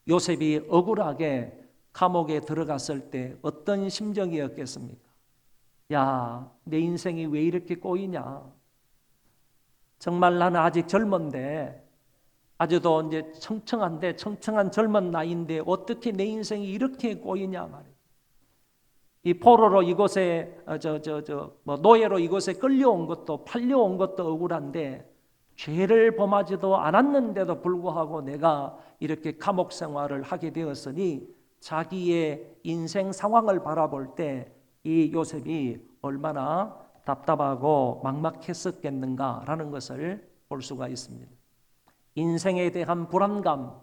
요셉이 억울하게 감옥에 들어갔을 때 어떤 심정이었겠습니까? 야, 내 인생이 왜 이렇게 꼬이냐? 정말 나는 아직 젊은데 아주도 이제 청청한 젊은 나이인데 어떻게 내 인생이 이렇게 꼬이냐 말이에요. 이 포로로 이곳에 노예로 이곳에 끌려온 것도 팔려온 것도 억울한데 죄를 범하지도 않았는데도 불구하고 내가 이렇게 감옥 생활을 하게 되었으니 자기의 인생 상황을 바라볼 때 이 요셉이 얼마나 답답하고 막막했었겠는가라는 것을 볼 수가 있습니다. 인생에 대한 불안감,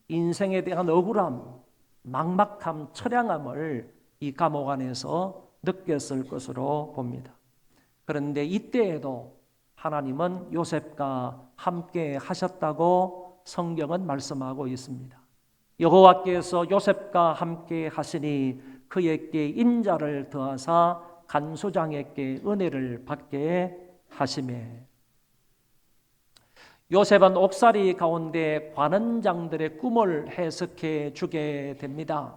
인생에 대한 억울함, 막막함, 처량함을 이 감옥 안에서 느꼈을 것으로 봅니다. 그런데 이때에도 하나님은 요셉과 함께 하셨다고 성경은 말씀하고 있습니다. 여호와께서 요셉과 함께 하시니 그에게 인자를 더하사 간수장에게 은혜를 받게 하시매. 요셉은 옥살이 가운데 관원장들의 꿈을 해석해 주게 됩니다.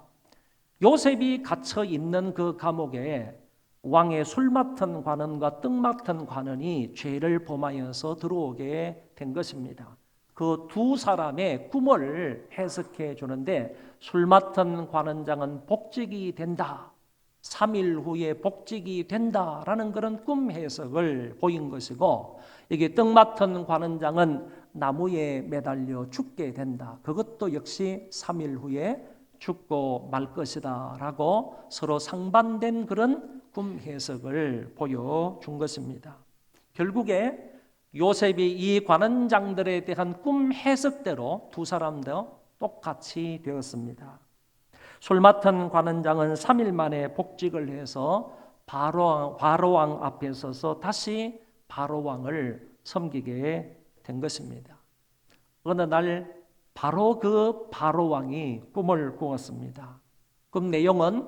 요셉이 갇혀 있는 그 감옥에 왕의 술 맡은 관원과 떡 맡은 관원이 죄를 범하여서 들어오게 된 것입니다. 그 두 사람의 꿈을 해석해 주는데 술 맡은 관원장은 복직이 된다. 3일 후에 복직이 된다라는 그런 꿈 해석을 보인 것이고 여기 떡 맡은 관원장은 나무에 매달려 죽게 된다. 그것도 역시 3일 후에 죽고 말 것이다 라고 서로 상반된 그런 꿈 해석을 보여준 것입니다. 결국에 요셉이 이 관원장들에 대한 꿈 해석대로 두 사람도 똑같이 되었습니다. 술 맡은 관원장은 3일 만에 복직을 해서 바로왕 앞에 서서 다시 바로왕을 섬기게 된 것입니다. 어느 날 바로 그 바로왕이 꿈을 꾸었습니다. 꿈 내용은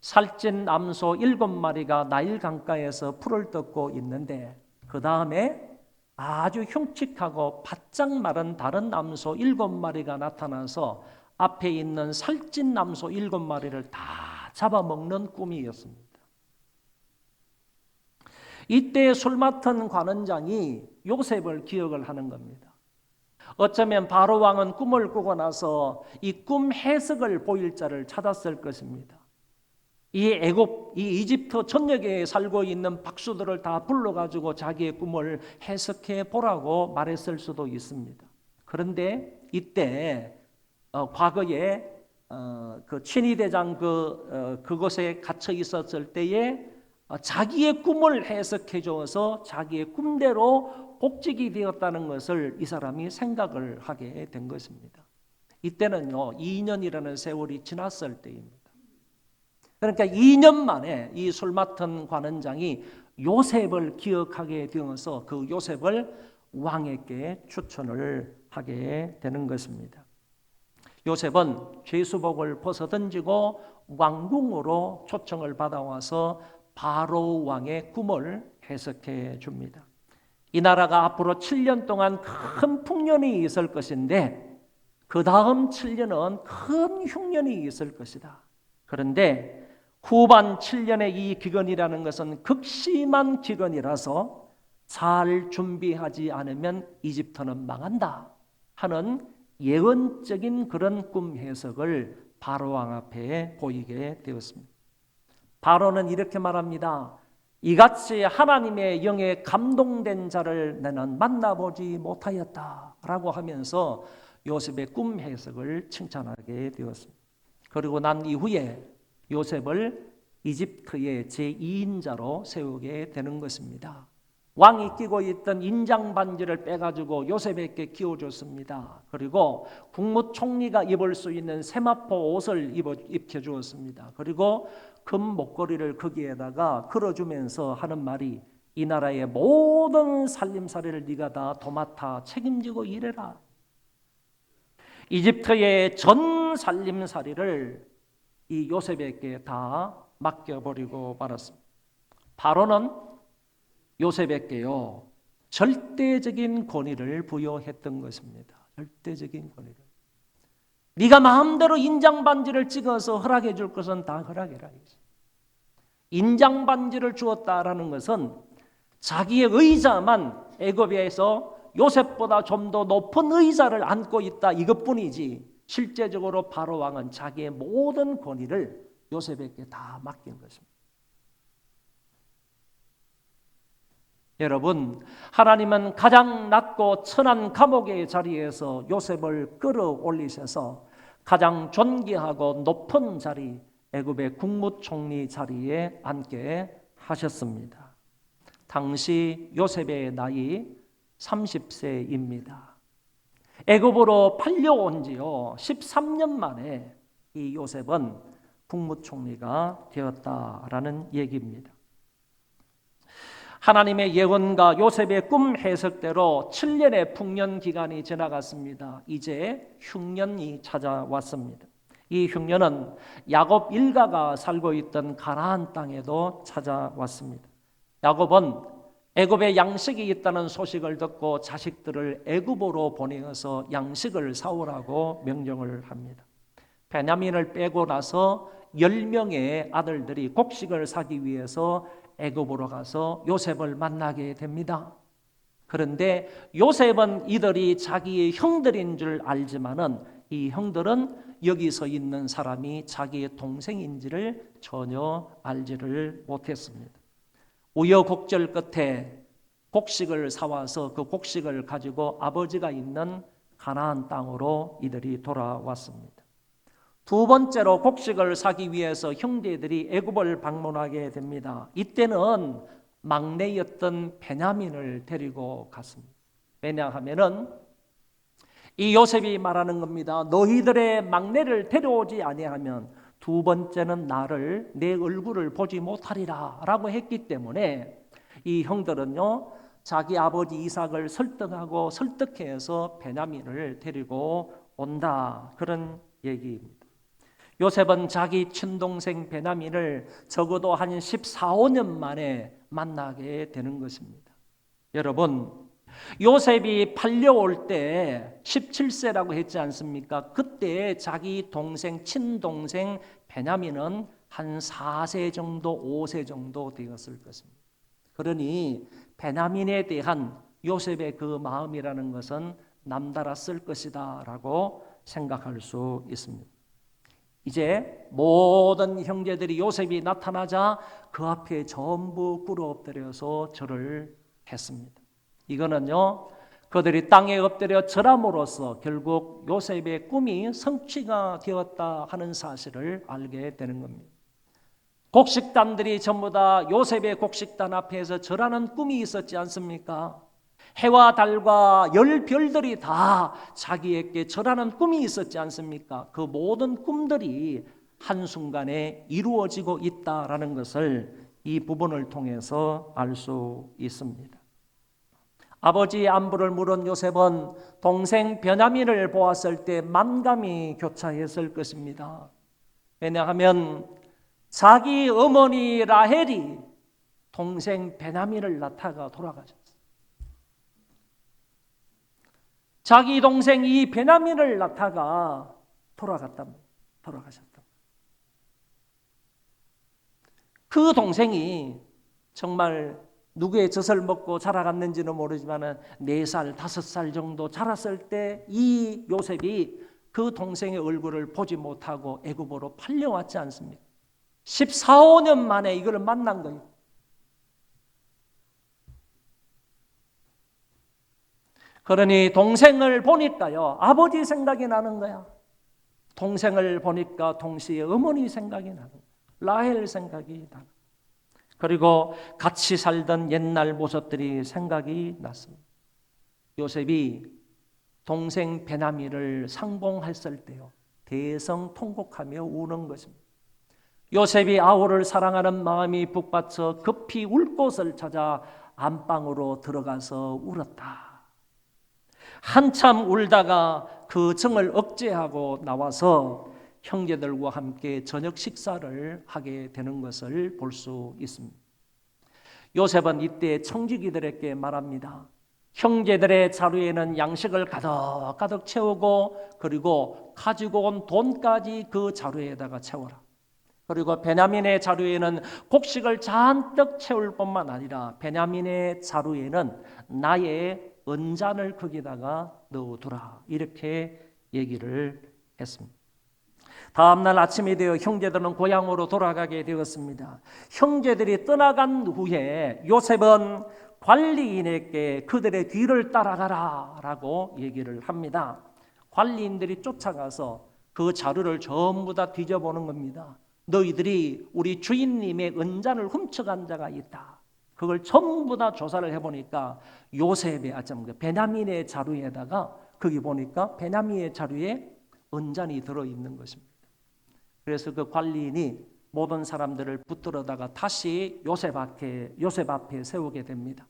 살찐 암소 7마리가 나일 강가에서 풀을 뜯고 있는데 그 다음에 아주 흉측하고 바짝 마른 다른 암소 7마리가 나타나서 앞에 있는 살찐 암소 7마리를 다 잡아먹는 꿈이었습니다. 이때 술 맡은 관원장이 요셉을 기억을 하는 겁니다. 어쩌면 바로왕은 꿈을 꾸고 나서 이 꿈 해석을 보일 자를 찾았을 것입니다. 이 이집트 전역에 살고 있는 박수들을 다 불러가지고 자기의 꿈을 해석해 보라고 말했을 수도 있습니다. 그런데 이때 과거에 그 친위대장 그곳에 갇혀 있었을 때에 자기의 꿈을 해석해 줘서 자기의 꿈대로 복직이 되었다는 것을 이 사람이 생각을 하게 된 것입니다. 이때는요 2년이라는 세월이 지났을 때입니다. 그러니까 2년 만에 이 술 맡은 관원장이 요셉을 기억하게 되어서 그 요셉을 왕에게 추천을 하게 되는 것입니다. 요셉은 죄수복을 벗어던지고 왕궁으로 초청을 받아와서 바로 왕의 꿈을 해석해 줍니다. 이 나라가 앞으로 7년 동안 큰 풍년이 있을 것인데 그 다음 7년은 큰 흉년이 있을 것이다. 그런데 후반 7년의 이 기근이라는 것은 극심한 기근이라서 잘 준비하지 않으면 이집트는 망한다 하는 예언적인 그런 꿈 해석을 바로왕 앞에 보이게 되었습니다. 바로는 이렇게 말합니다. 이같이 하나님의 영에 감동된 자를 나는 만나보지 못하였다 라고 하면서 요셉의 꿈 해석을 칭찬하게 되었습니다. 그리고 난 이후에 요셉을 이집트의 제2인자로 세우게 되는 것입니다. 왕이 끼고 있던 인장 반지를 빼가지고 요셉에게 끼워줬습니다. 그리고 국무총리가 입을 수 있는 세마포 옷을 입혀주었습니다. 그리고 금 목걸이를 거기에다가 걸어주면서 하는 말이 이 나라의 모든 살림살이를 네가 다 도맡아 책임지고 일해라. 이집트의 전 살림살이를 이 요셉에게 다 맡겨버리고 말았습니다. 바로는 요셉에게요 절대적인 권위를 부여했던 것입니다. 절대적인 권위를. 네가 마음대로 인장 반지를 찍어서 허락해 줄 것은 다 허락해라. 인장 반지를 주었다라는 것은 자기의 의자만 애굽에서 요셉보다 좀 더 높은 의자를 안고 있다 이것뿐이지 실제적으로 바로 왕은 자기의 모든 권위를 요셉에게 다 맡긴 것입니다. 여러분, 하나님은 가장 낮고 천한 감옥의 자리에서 요셉을 끌어올리셔서 가장 존귀하고 높은 자리, 애굽의 국무총리 자리에 앉게 하셨습니다. 당시 요셉의 나이 30세입니다. 애굽으로 팔려온 지요 13년 만에 이 요셉은 국무총리가 되었다라는 얘기입니다. 하나님의 예언과 요셉의 꿈 해석대로 7년의 풍년 기간이 지나갔습니다. 이제 흉년이 찾아왔습니다. 이 흉년은 야곱 일가가 살고 있던 가나안 땅에도 찾아왔습니다. 야곱은 애굽에 양식이 있다는 소식을 듣고 자식들을 애굽으로 보내어서 양식을 사오라고 명령을 합니다. 베냐민을 빼고 나서 10명의 아들들이 곡식을 사기 위해서 애굽으로 가서 요셉을 만나게 됩니다. 그런데 요셉은 이들이 자기의 형들인 줄 알지만은 이 형들은 여기서 있는 사람이 자기의 동생인지를 전혀 알지를 못했습니다. 우여곡절 끝에 곡식을 사와서 그 곡식을 가지고 아버지가 있는 가나안 땅으로 이들이 돌아왔습니다. 두 번째로 곡식을 사기 위해서 형제들이 애굽을 방문하게 됩니다. 이때는 막내였던 베냐민을 데리고 갔습니다. 왜냐하면은 이 요셉이 말하는 겁니다. 너희들의 막내를 데려오지 아니하면 두 번째는 나를 내 얼굴을 보지 못하리라 라고 했기 때문에 이 형들은요 자기 아버지 이삭을 설득하고 설득해서 베냐민을 데리고 온다 그런 얘기입니다. 요셉은 자기 친동생 베냐민을 적어도 한 14, 15년 만에 만나게 되는 것입니다. 여러분, 요셉이 팔려올 때 17세라고 했지 않습니까? 그때 자기 동생, 친동생 베냐민은 한 4세 정도, 5세 정도 되었을 것입니다. 그러니 베냐민에 대한 요셉의 그 마음이라는 것은 남달았을 것이다 라고 생각할 수 있습니다. 이제 모든 형제들이 요셉이 나타나자 그 앞에 전부 꿇어 엎드려서 절을 했습니다. 이거는요 그들이 땅에 엎드려 절함으로써 결국 요셉의 꿈이 성취가 되었다 하는 사실을 알게 되는 겁니다. 곡식단들이 전부 다 요셉의 곡식단 앞에서 절하는 꿈이 있었지 않습니까? 해와 달과 열 별들이 다 자기에게 절하는 꿈이 있었지 않습니까? 그 모든 꿈들이 한순간에 이루어지고 있다라는 것을 이 부분을 통해서 알 수 있습니다. 아버지의 안부를 물은 요셉은 동생 베냐민을 보았을 때 만감이 교차했을 것입니다. 왜냐하면 자기 어머니 라헬이 동생 베냐민을 낳다가 돌아가셨어요. 자기 동생 이 베냐민을 낳다가 돌아가셨다. 그 동생이 정말 누구의 젖을 먹고 자라갔는지는 모르지만 4살, 5살 정도 자랐을 때 이 요셉이 그 동생의 얼굴을 보지 못하고 애굽으로 팔려왔지 않습니까? 14, 15년 만에 이걸 만난 거예요. 그러니 동생을 보니까요 아버지 생각이 나는 거야. 동생을 보니까 동시에 어머니 생각이 나는 거야. 라헬 생각이 나는 거야. 그리고 같이 살던 옛날 모습들이 생각이 났습니다. 요셉이 동생 베냐민을 상봉했을 때요 대성통곡하며 우는 것입니다. 요셉이 아우를 사랑하는 마음이 북받쳐 급히 울 곳을 찾아 안방으로 들어가서 울었다. 한참 울다가 그 정을 억제하고 나와서 형제들과 함께 저녁 식사를 하게 되는 것을 볼 수 있습니다. 요셉은 이때 청지기들에게 말합니다. 형제들의 자루에는 양식을 가득가득 채우고 그리고 가지고 온 돈까지 그 자루에다가 채워라. 그리고 베냐민의 자루에는 곡식을 잔뜩 채울 뿐만 아니라 베냐민의 자루에는 나의 은잔을 거기다가 넣어두라. 이렇게 얘기를 했습니다. 다음날 아침이 되어 형제들은 고향으로 돌아가게 되었습니다. 형제들이 떠나간 후에 요셉은 관리인에게 그들의 뒤를 따라가라 라고 얘기를 합니다. 관리인들이 쫓아가서 그 자루를 전부 다 뒤져보는 겁니다. 너희들이 우리 주인님의 은잔을 훔쳐간 자가 있다. 그걸 전부 다 조사를 해보니까 요셉의 베냐민의 자루에다가 거기 보니까 베냐민의 자루에 은잔이 들어있는 것입니다. 그래서 그 관리인이 모든 사람들을 붙들어다가 다시 요셉 앞에 세우게 됩니다.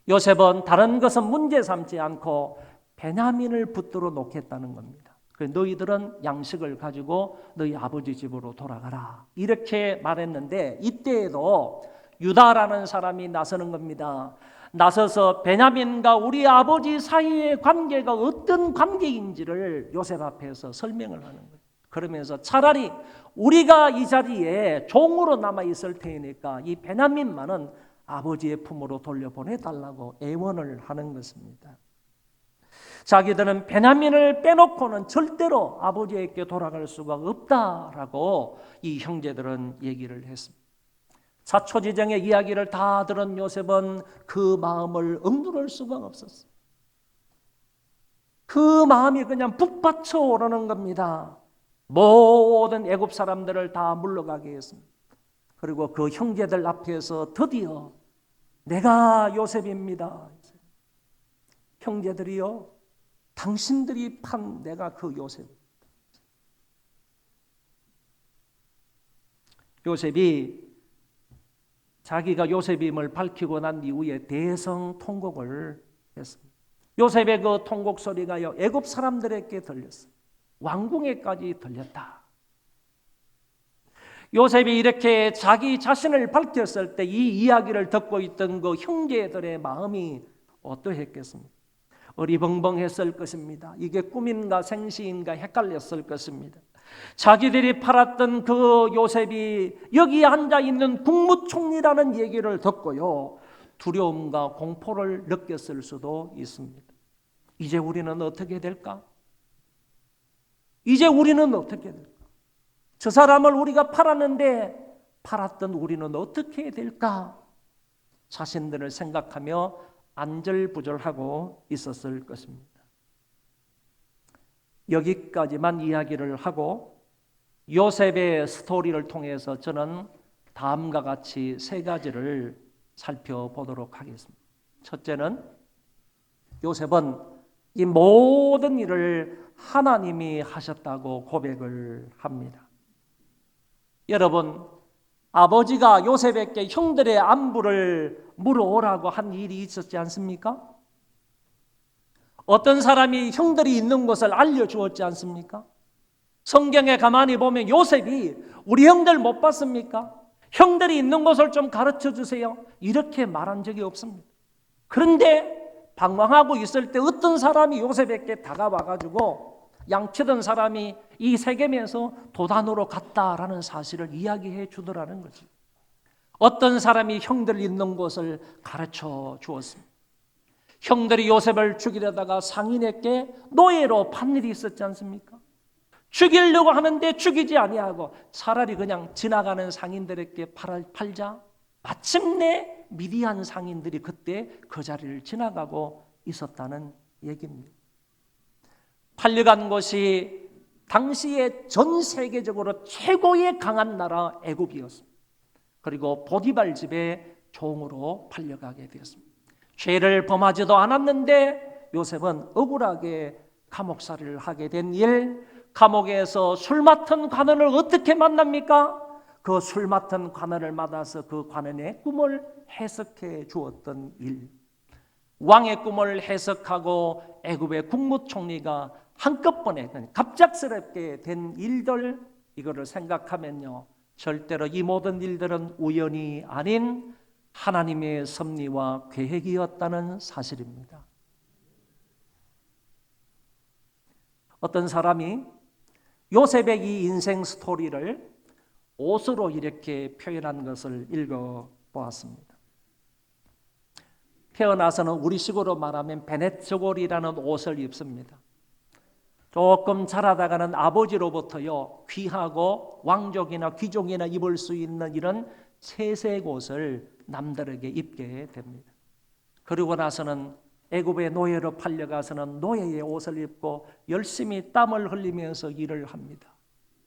요셉은 다른 것은 문제 삼지 않고 베냐민을 붙들어 놓겠다는 겁니다. 너희들은 양식을 가지고 너희 아버지 집으로 돌아가라. 이렇게 말했는데 이때에도 유다라는 사람이 나서는 겁니다. 나서서 베냐민과 우리 아버지 사이의 관계가 어떤 관계인지를 요셉 앞에서 설명을 하는 거예요. 그러면서 차라리 우리가 이 자리에 종으로 남아 있을 테니까 이 베냐민만은 아버지의 품으로 돌려보내달라고 애원을 하는 것입니다. 자기들은 베냐민을 빼놓고는 절대로 아버지에게 돌아갈 수가 없다라고 이 형제들은 얘기를 했습니다. 자초지정의 이야기를 다 들은 요셉은 그 마음을 억누를 수가 없었어요. 그 마음이 그냥 북받쳐 오르는 겁니다. 모든 애굽 사람들을 다 물러가게 했습니다. 그리고 그 형제들 앞에서 드디어 내가 요셉입니다. 형제들이요, 당신들이 판 내가 그 요셉. 요셉이 자기가 요셉임을 밝히고 난 이후에 대성통곡을 했습니다. 요셉의 그 통곡 소리가요, 애굽 사람들에게 들렸어요. 왕궁에까지 들렸다. 요셉이 이렇게 자기 자신을 밝혔을 때 이 이야기를 듣고 있던 그 형제들의 마음이 어떠했겠습니까? 어리벙벙했을 것입니다. 이게 꿈인가 생시인가 헷갈렸을 것입니다. 자기들이 팔았던 그 요셉이 여기 앉아있는 국무총리라는 얘기를 듣고요, 두려움과 공포를 느꼈을 수도 있습니다. 이제 우리는 어떻게 될까? 이제 우리는 어떻게 될까? 저 사람을 우리가 팔았는데 팔았던 우리는 어떻게 될까? 자신들을 생각하며 안절부절하고 있었을 것입니다. 여기까지만 이야기를 하고 요셉의 스토리를 통해서 저는 다음과 같이 세 가지를 살펴보도록 하겠습니다. 첫째는 요셉은 이 모든 일을 하나님이 하셨다고 고백을 합니다. 여러분, 아버지가 요셉에게 형들의 안부를 물어오라고 한 일이 있었지 않습니까? 어떤 사람이 형들이 있는 곳을 알려주었지 않습니까? 성경에 가만히 보면 요셉이 우리 형들 못 봤습니까? 형들이 있는 곳을 좀 가르쳐 주세요. 이렇게 말한 적이 없습니다. 그런데 방황하고 있을 때 어떤 사람이 요셉에게 다가와가지고 양치던 사람이 이 세겜에서 도단으로 갔다라는 사실을 이야기해 주더라는 거지. 어떤 사람이 형들 있는 곳을 가르쳐 주었습니다. 형들이 요셉을 죽이려다가 상인에게 노예로 판 일이 있었지 않습니까? 죽이려고 하는데 죽이지 아니하고 차라리 그냥 지나가는 상인들에게 팔자. 마침내 미디안 상인들이 그때 그 자리를 지나가고 있었다는 얘기입니다. 팔려간 곳이 당시에 전 세계적으로 최고의 강한 나라 애굽이었습니다. 그리고 보디발 집의 종으로 팔려가게 되었습니다. 죄를 범하지도 않았는데 요셉은 억울하게 감옥살이를 하게 된 일, 감옥에서 술 맡은 관원을 어떻게 만납니까? 그 술 맡은 관원을 만나서 그 관원의 꿈을 해석해 주었던 일, 왕의 꿈을 해석하고 애굽의 국무총리가 한꺼번에 갑작스럽게 된 일들, 이거를 생각하면요, 절대로 이 모든 일들은 우연이 아닌 하나님의 섭리와 계획이었다는 사실입니다. 어떤 사람이 요셉의 이 인생 스토리를 옷으로 이렇게 표현한 것을 읽어보았습니다. 태어나서는 우리식으로 말하면 베넷 저고리라는 옷을 입습니다. 조금 자라다가는 아버지로부터요, 귀하고 왕족이나 귀족이나 입을 수 있는 이런 채색 옷을 남들에게 입게 됩니다. 그리고 나서는 애굽의 노예로 팔려가서는 노예의 옷을 입고 열심히 땀을 흘리면서 일을 합니다.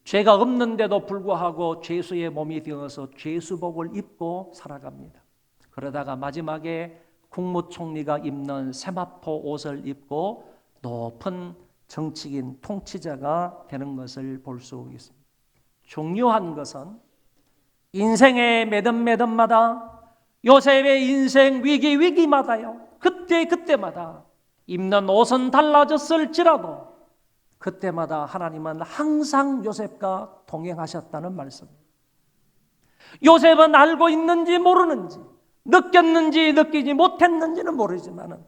죄가 없는데도 불구하고 죄수의 몸이 되어서 죄수복을 입고 살아갑니다. 그러다가 마지막에 국무총리가 입는 세마포 옷을 입고 높은 정치인 통치자가 되는 것을 볼 수 있습니다. 중요한 것은 인생의 매듭매듭마다, 요셉의 인생 위기마다요, 그때마다 입는 옷은 달라졌을지라도 그때마다 하나님은 항상 요셉과 동행하셨다는 말씀입니다. 요셉은 알고 있는지 모르는지, 느꼈는지 느끼지 못했는지는 모르지만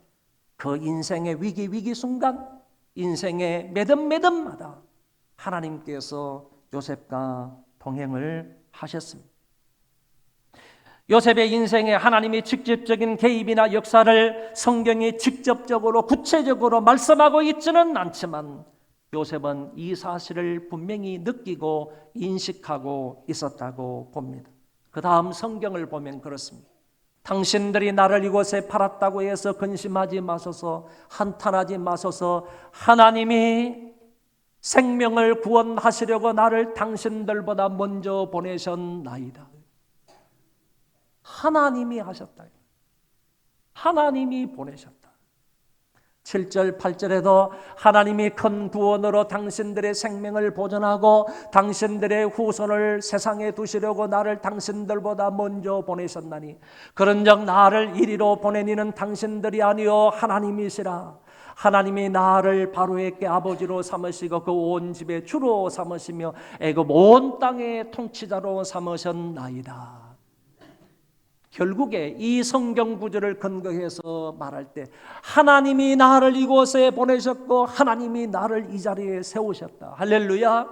그 인생의 위기 순간, 인생의 매듭마다 하나님께서 요셉과 동행을 하셨습니다. 요셉의 인생에 하나님의 직접적인 개입이나 역사를 성경이 직접적으로 구체적으로 말씀하고 있지는 않지만 요셉은 이 사실을 분명히 느끼고 인식하고 있었다고 봅니다. 그 다음 성경을 보면 그렇습니다. 당신들이 나를 이곳에 팔았다고 해서 근심하지 마소서, 한탄하지 마소서. 하나님이 생명을 구원하시려고 나를 당신들보다 먼저 보내셨나이다. 하나님이 하셨다. 하나님이 보내셨다. 7절 8절에도 하나님이 큰 구원으로 당신들의 생명을 보존하고 당신들의 후손을 세상에 두시려고 나를 당신들보다 먼저 보내셨나니 그런즉 나를 이리로 보내니는 당신들이 아니요 하나님이시라. 하나님이 나를 바로에게 아버지로 삼으시고 그 온 집의 주로 삼으시며 애굽 온 땅의 통치자로 삼으셨나이다. 결국에 이 성경 구절을 근거해서 말할 때 하나님이 나를 이곳에 보내셨고 하나님이 나를 이 자리에 세우셨다. 할렐루야.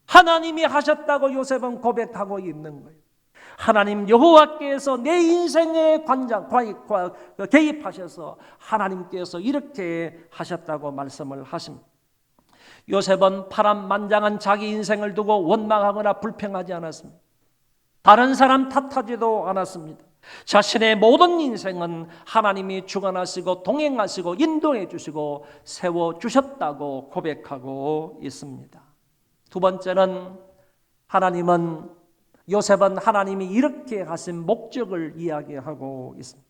하나님이 하셨다고 요셉은 고백하고 있는 거예요. 하나님 여호와께서 내 인생에 개입하셔서 하나님께서 이렇게 하셨다고 말씀을 하십니다. 요셉은 파란만장한 자기 인생을 두고 원망하거나 불평하지 않았습니다. 다른 사람 탓하지도 않았습니다. 자신의 모든 인생은 하나님이 주관하시고 동행하시고 인도해 주시고 세워주셨다고 고백하고 있습니다. 두 번째는 요셉은 하나님이 이렇게 하신 목적을 이야기하고 있습니다.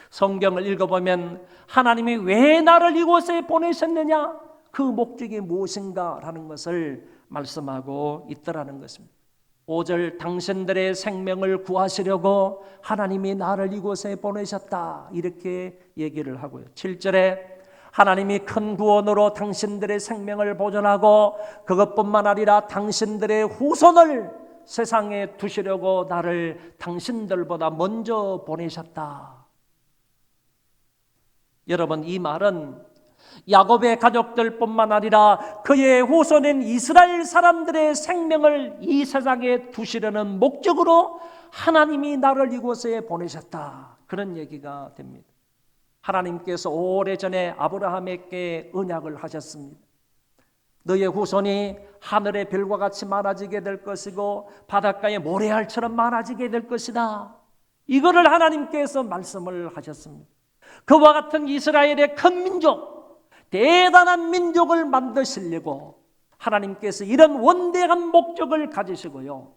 성경을 읽어보면 하나님이 왜 나를 이곳에 보내셨느냐, 그 목적이 무엇인가 라는 것을 말씀하고 있더라는 것입니다. 5절 당신들의 생명을 구하시려고 하나님이 나를 이곳에 보내셨다 이렇게 얘기를 하고요. 7절에 하나님이 큰 구원으로 당신들의 생명을 보존하고 그것뿐만 아니라 당신들의 후손을 세상에 두시려고 나를 당신들보다 먼저 보내셨다. 여러분, 이 말은 야곱의 가족들뿐만 아니라 그의 후손인 이스라엘 사람들의 생명을 이 세상에 두시려는 목적으로 하나님이 나를 이곳에 보내셨다, 그런 얘기가 됩니다. 하나님께서 오래전에 아브라함에게 언약을 하셨습니다. 너의 후손이 하늘의 별과 같이 많아지게 될 것이고 바닷가의 모래알처럼 많아지게 될 것이다. 이거를 하나님께서 말씀을 하셨습니다. 그와 같은 이스라엘의 큰 민족, 대단한 민족을 만드시려고 하나님께서 이런 원대한 목적을 가지시고요,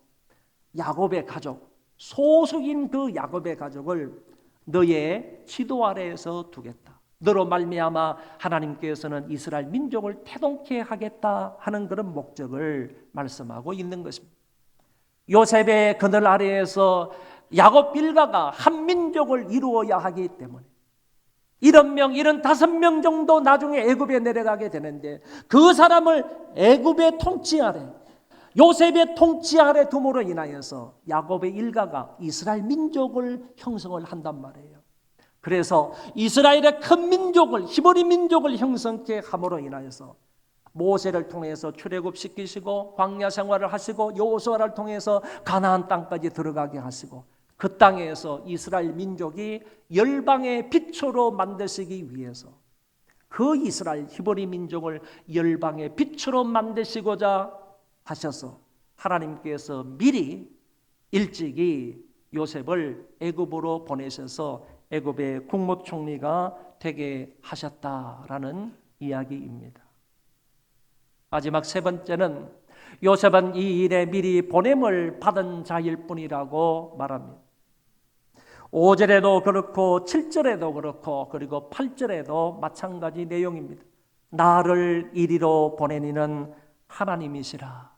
야곱의 가족, 소수인 그 야곱의 가족을 너의 지도 아래에서 두겠다. 너로 말미암아 하나님께서는 이스라엘 민족을 태동케 하겠다 하는 그런 목적을 말씀하고 있는 것입니다. 요셉의 그늘 아래에서 야곱 일가가 한 민족을 이루어야 하기 때문에 70명, 75명 정도 나중에 애굽에 내려가게 되는데 그 사람을 애굽의 통치 아래, 요셉의 통치 아래 둠으로 인하여서 야곱의 일가가 이스라엘 민족을 형성을 한단 말이에요. 그래서 이스라엘의 큰 민족을, 히브리 민족을 형성케 함으로 인하여서 모세를 통해서 출애굽시키시고 광야 생활을 하시고 여호수아를 통해서 가나안 땅까지 들어가게 하시고 그 땅에서 이스라엘 민족이 열방의 빛으로 만드시기 위해서 그 이스라엘 히브리 민족을 열방의 빛으로 만드시고자 하셔서 하나님께서 미리 일찍이 요셉을 애굽으로 보내셔서 애굽의 국무총리가 되게 하셨다라는 이야기입니다. 마지막 세 번째는 요셉은 이 일에 미리 보냄을 받은 자일 뿐이라고 말합니다. 5절에도 그렇고 7절에도 그렇고 그리고 8절에도 마찬가지 내용입니다. 나를 이리로 보내니는 하나님이시라.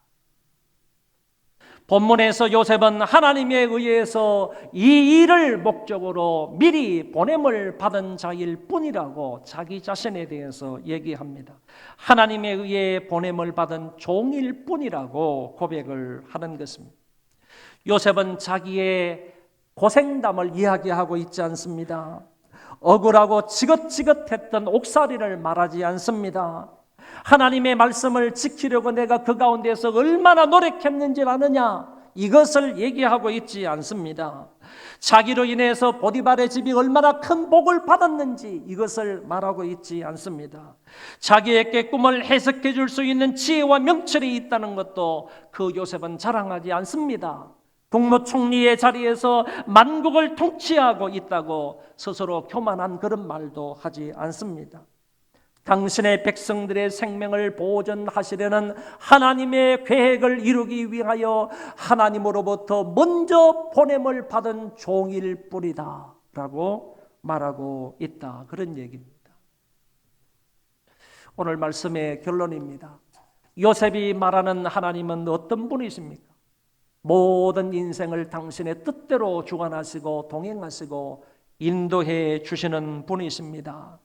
본문에서 요셉은 하나님에 의해서 이 일을 목적으로 미리 보냄을 받은 자일 뿐이라고 자기 자신에 대해서 얘기합니다. 하나님에 의해 보냄을 받은 종일 뿐이라고 고백을 하는 것입니다. 요셉은 자기의 고생담을 이야기하고 있지 않습니다. 억울하고 지긋지긋했던 옥살이를 말하지 않습니다. 하나님의 말씀을 지키려고 내가 그 가운데서 얼마나 노력했는지 아느냐, 이것을 얘기하고 있지 않습니다. 자기로 인해서 보디발의 집이 얼마나 큰 복을 받았는지 이것을 말하고 있지 않습니다. 자기에게 꿈을 해석해 줄 수 있는 지혜와 명철이 있다는 것도 그 요셉은 자랑하지 않습니다. 국무총리의 자리에서 만국을 통치하고 있다고 스스로 교만한 그런 말도 하지 않습니다. 당신의 백성들의 생명을 보존하시려는 하나님의 계획을 이루기 위하여 하나님으로부터 먼저 보냄을 받은 종일 뿐이다 라고 말하고 있다, 그런 얘기입니다. 오늘 말씀의 결론입니다. 요셉이 말하는 하나님은 어떤 분이십니까? 모든 인생을 당신의 뜻대로 주관하시고 동행하시고 인도해 주시는 분이십니다.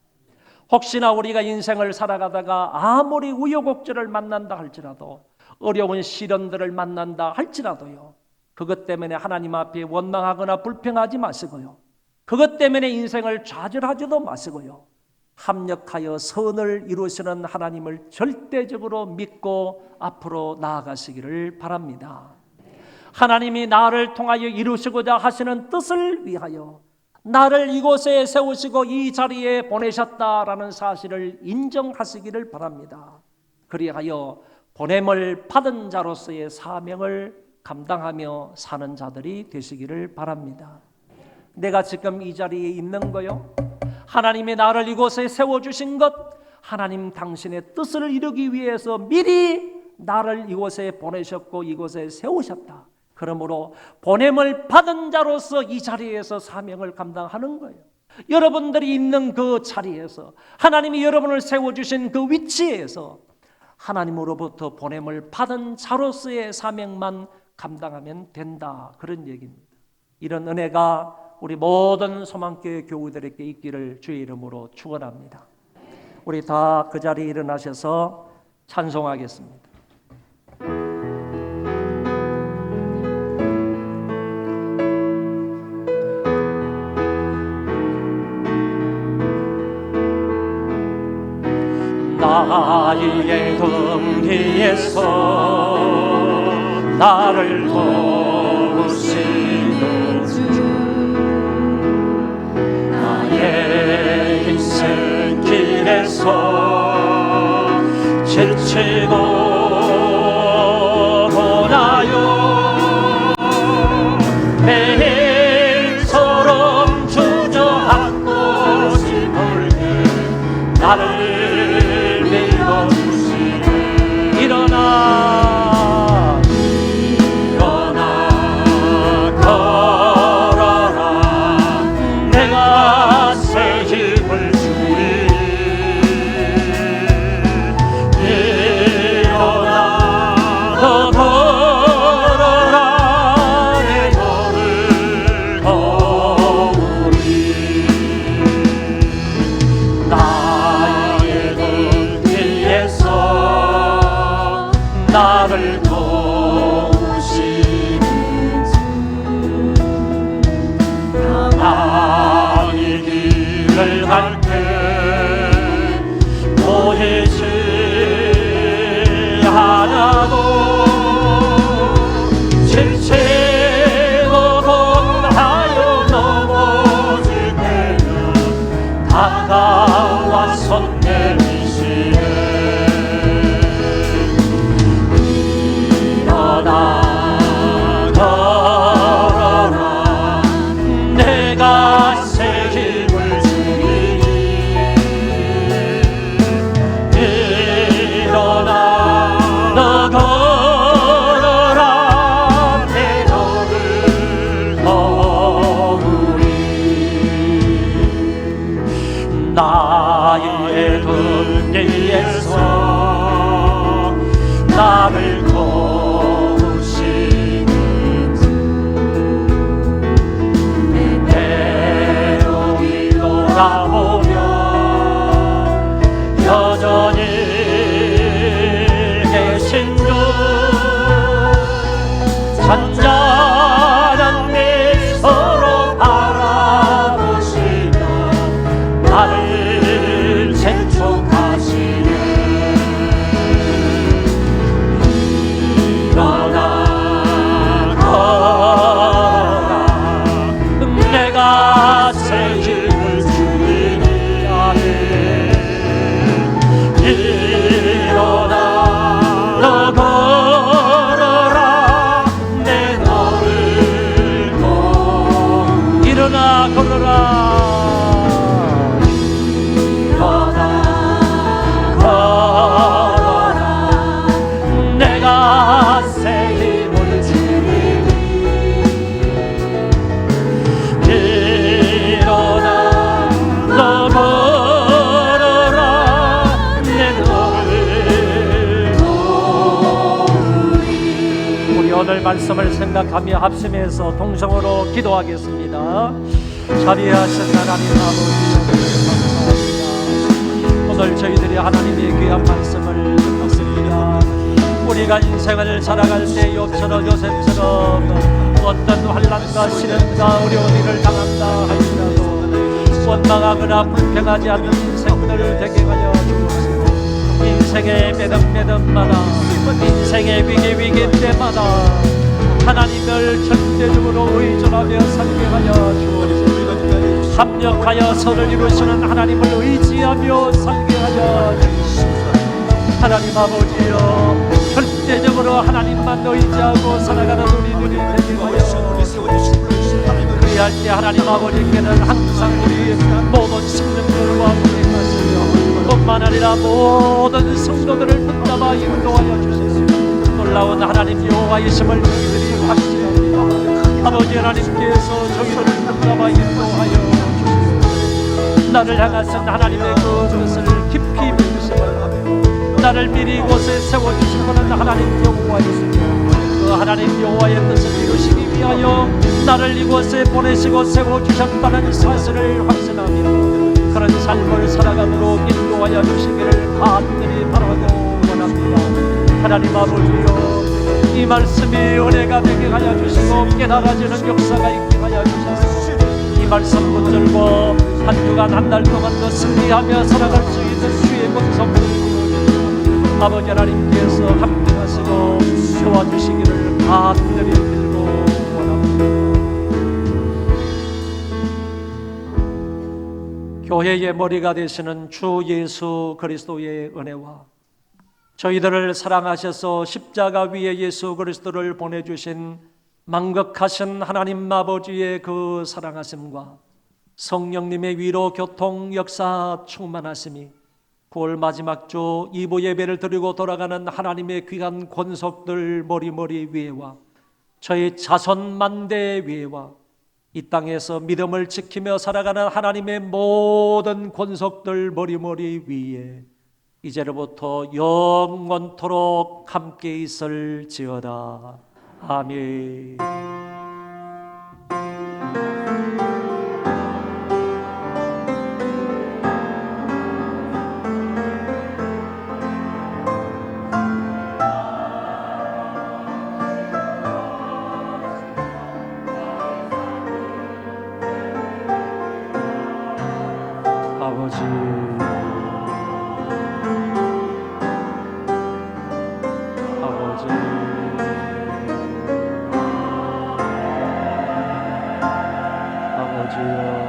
혹시나 우리가 인생을 살아가다가 아무리 우여곡절을 만난다 할지라도, 어려운 시련들을 만난다 할지라도요, 그것 때문에 하나님 앞에 원망하거나 불평하지 마시고요, 그것 때문에 인생을 좌절하지도 마시고요, 합력하여 선을 이루시는 하나님을 절대적으로 믿고 앞으로 나아가시기를 바랍니다. 하나님이 나를 통하여 이루시고자 하시는 뜻을 위하여 나를 이곳에 세우시고 이 자리에 보내셨다라는 사실을 인정하시기를 바랍니다. 그리하여 보냄을 받은 자로서의 사명을 감당하며 사는 자들이 되시기를 바랍니다. 내가 지금 이 자리에 있는 거요, 하나님이 나를 이곳에 세워주신 것, 하나님 당신의 뜻을 이루기 위해서 미리 나를 이곳에 보내셨고 이곳에 세우셨다. 그러므로 보냄을 받은 자로서 이 자리에서 사명을 감당하는 거예요. 여러분들이 있는 그 자리에서, 하나님이 여러분을 세워주신 그 위치에서 하나님으로부터 보냄을 받은 자로서의 사명만 감당하면 된다, 그런 얘기입니다. 이런 은혜가 우리 모든 소망교회 교우들에게 있기를 주의 이름으로 축원합니다. 우리 다 그 자리에 일어나셔서 찬송하겠습니다. 나의 경계에서 나를 도우시는 주, 나의 인생 길에서 지치고 도나요 매일처럼 주저앉고 싶을 때 나를 일어나 걸어라, 내가 새 힘을 주리. 일어나 걸어라, 내 너를 거우리. 나의 길에서 나를 도우시는 주, 가만히 길을 갈 때 보이지 않아도 지치고 동하여 넘어질 때면 다가와 손 내미시네. 걸어라, 내가 새 힘을 주리. 일어나 너 걸어라, 내 너를 거우리. 나의 등 뒤에서 나를 돌아보면 여전히 계신 주, 잔잔한 미소로 바라보시며 나를 재촉하시네. 일어나 말씀을 생각하며 합심해서 동성으로 기도하겠습니다. 자비하신 하나님 아버지, 감사합니다. 오늘 저희들이 하나님의 귀한 말씀을 듣습니다. 우리가 인생을 살아갈 때 욥처럼 요셉처럼 어떤 환난과 시련과 어려운 일을 당한다 할지라도 원망하거나 불평하지 않는 인생들을 되게 하여 주옵시고, 인생의 매듭매듭마다 인생의 위기 때마다 하나님을 절대적으로 의존하며 살게 하여 주옵시고, 합력하여 선을 이루시는 하나님을 의지하며 살게 하여 주옵시고, 하나님 아버지여, 절대적으로 하나님만 의지하고 살아가는 우리들이 되게 하여 주옵시고, 그리할 때 하나님 아버지께는 항상 우리 모든 sinh灵들과 함께하시며 뿐만 아니라 모든 성도들을 붙잡아 인도하여 주시옵소서. 놀라운 하나님 여호와이심을 저희들이 확신합니다. 아버지 하나님께서 저희들을 붙잡아 인도하여 주시옵소서. 나를 향하신 하나님의 그 뜻을 깊이 믿으시고 나를 미리 이곳에 세워주신 분은 하나님 여호와이시며 그 하나님 여호와의 뜻을 이루시기 위하여 나를 이곳에 보내시고 세워주셨다는 사실을 확신하며 그런 삶을 살아가도록 인도하여 주시기를 간절히 바라고 원합니다. 하나님 아버지여, 이 말씀이 은혜가 되게 하여 주시고 깨달아지는 역사가 있게 하여 주셔서 이 말씀 붙들고 한 주간 한 달 동안도 승리하며 살아갈 수 있는 주의 본성을 아버지 하나님께서 함께하시고 도와주시기를 간절히 빌고 원합니다. 교회의 머리가 되시는 주 예수 그리스도의 은혜와 저희들을 사랑하셔서 십자가 위에 예수 그리스도를 보내주신 만극하신 하나님 아버지의 그 사랑하심과 성령님의 위로 교통 역사 충만하심이 9월 마지막 주 2부 예배를 드리고 돌아가는 하나님의 귀한 권속들 머리머리 위에와 저희 자손 만대 위에와 이 땅에서 믿음을 지키며 살아가는 하나님의 모든 권속들 머리머리 위에 이제로부터 영원토록 함께 있을지어다. 아멘. 아버지, 아버지, 아버지여.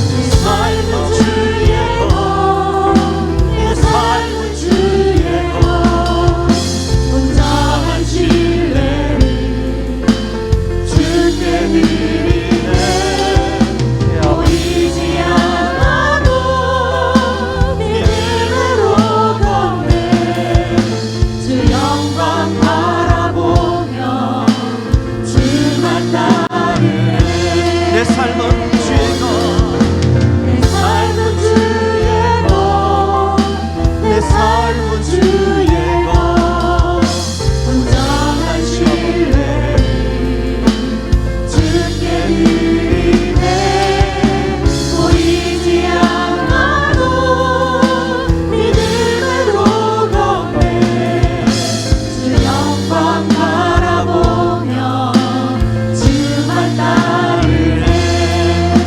내 삶은 주의 것, 내 삶은 주의 것, 온전한 신뢰를 주께 드리네. 보이지 않아도 믿음으로 걷네. 주 영광 바라보며 주만 따르네. 내 삶은 주의 것, 내 삶은 주의 것, 내 삶은 주의 것, 온전한 신뢰를 주께 드리네. 보이지 않아도 믿음으로 걷네. 주 영광 바라보며 주만 따르네.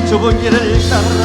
좁은 길을 따라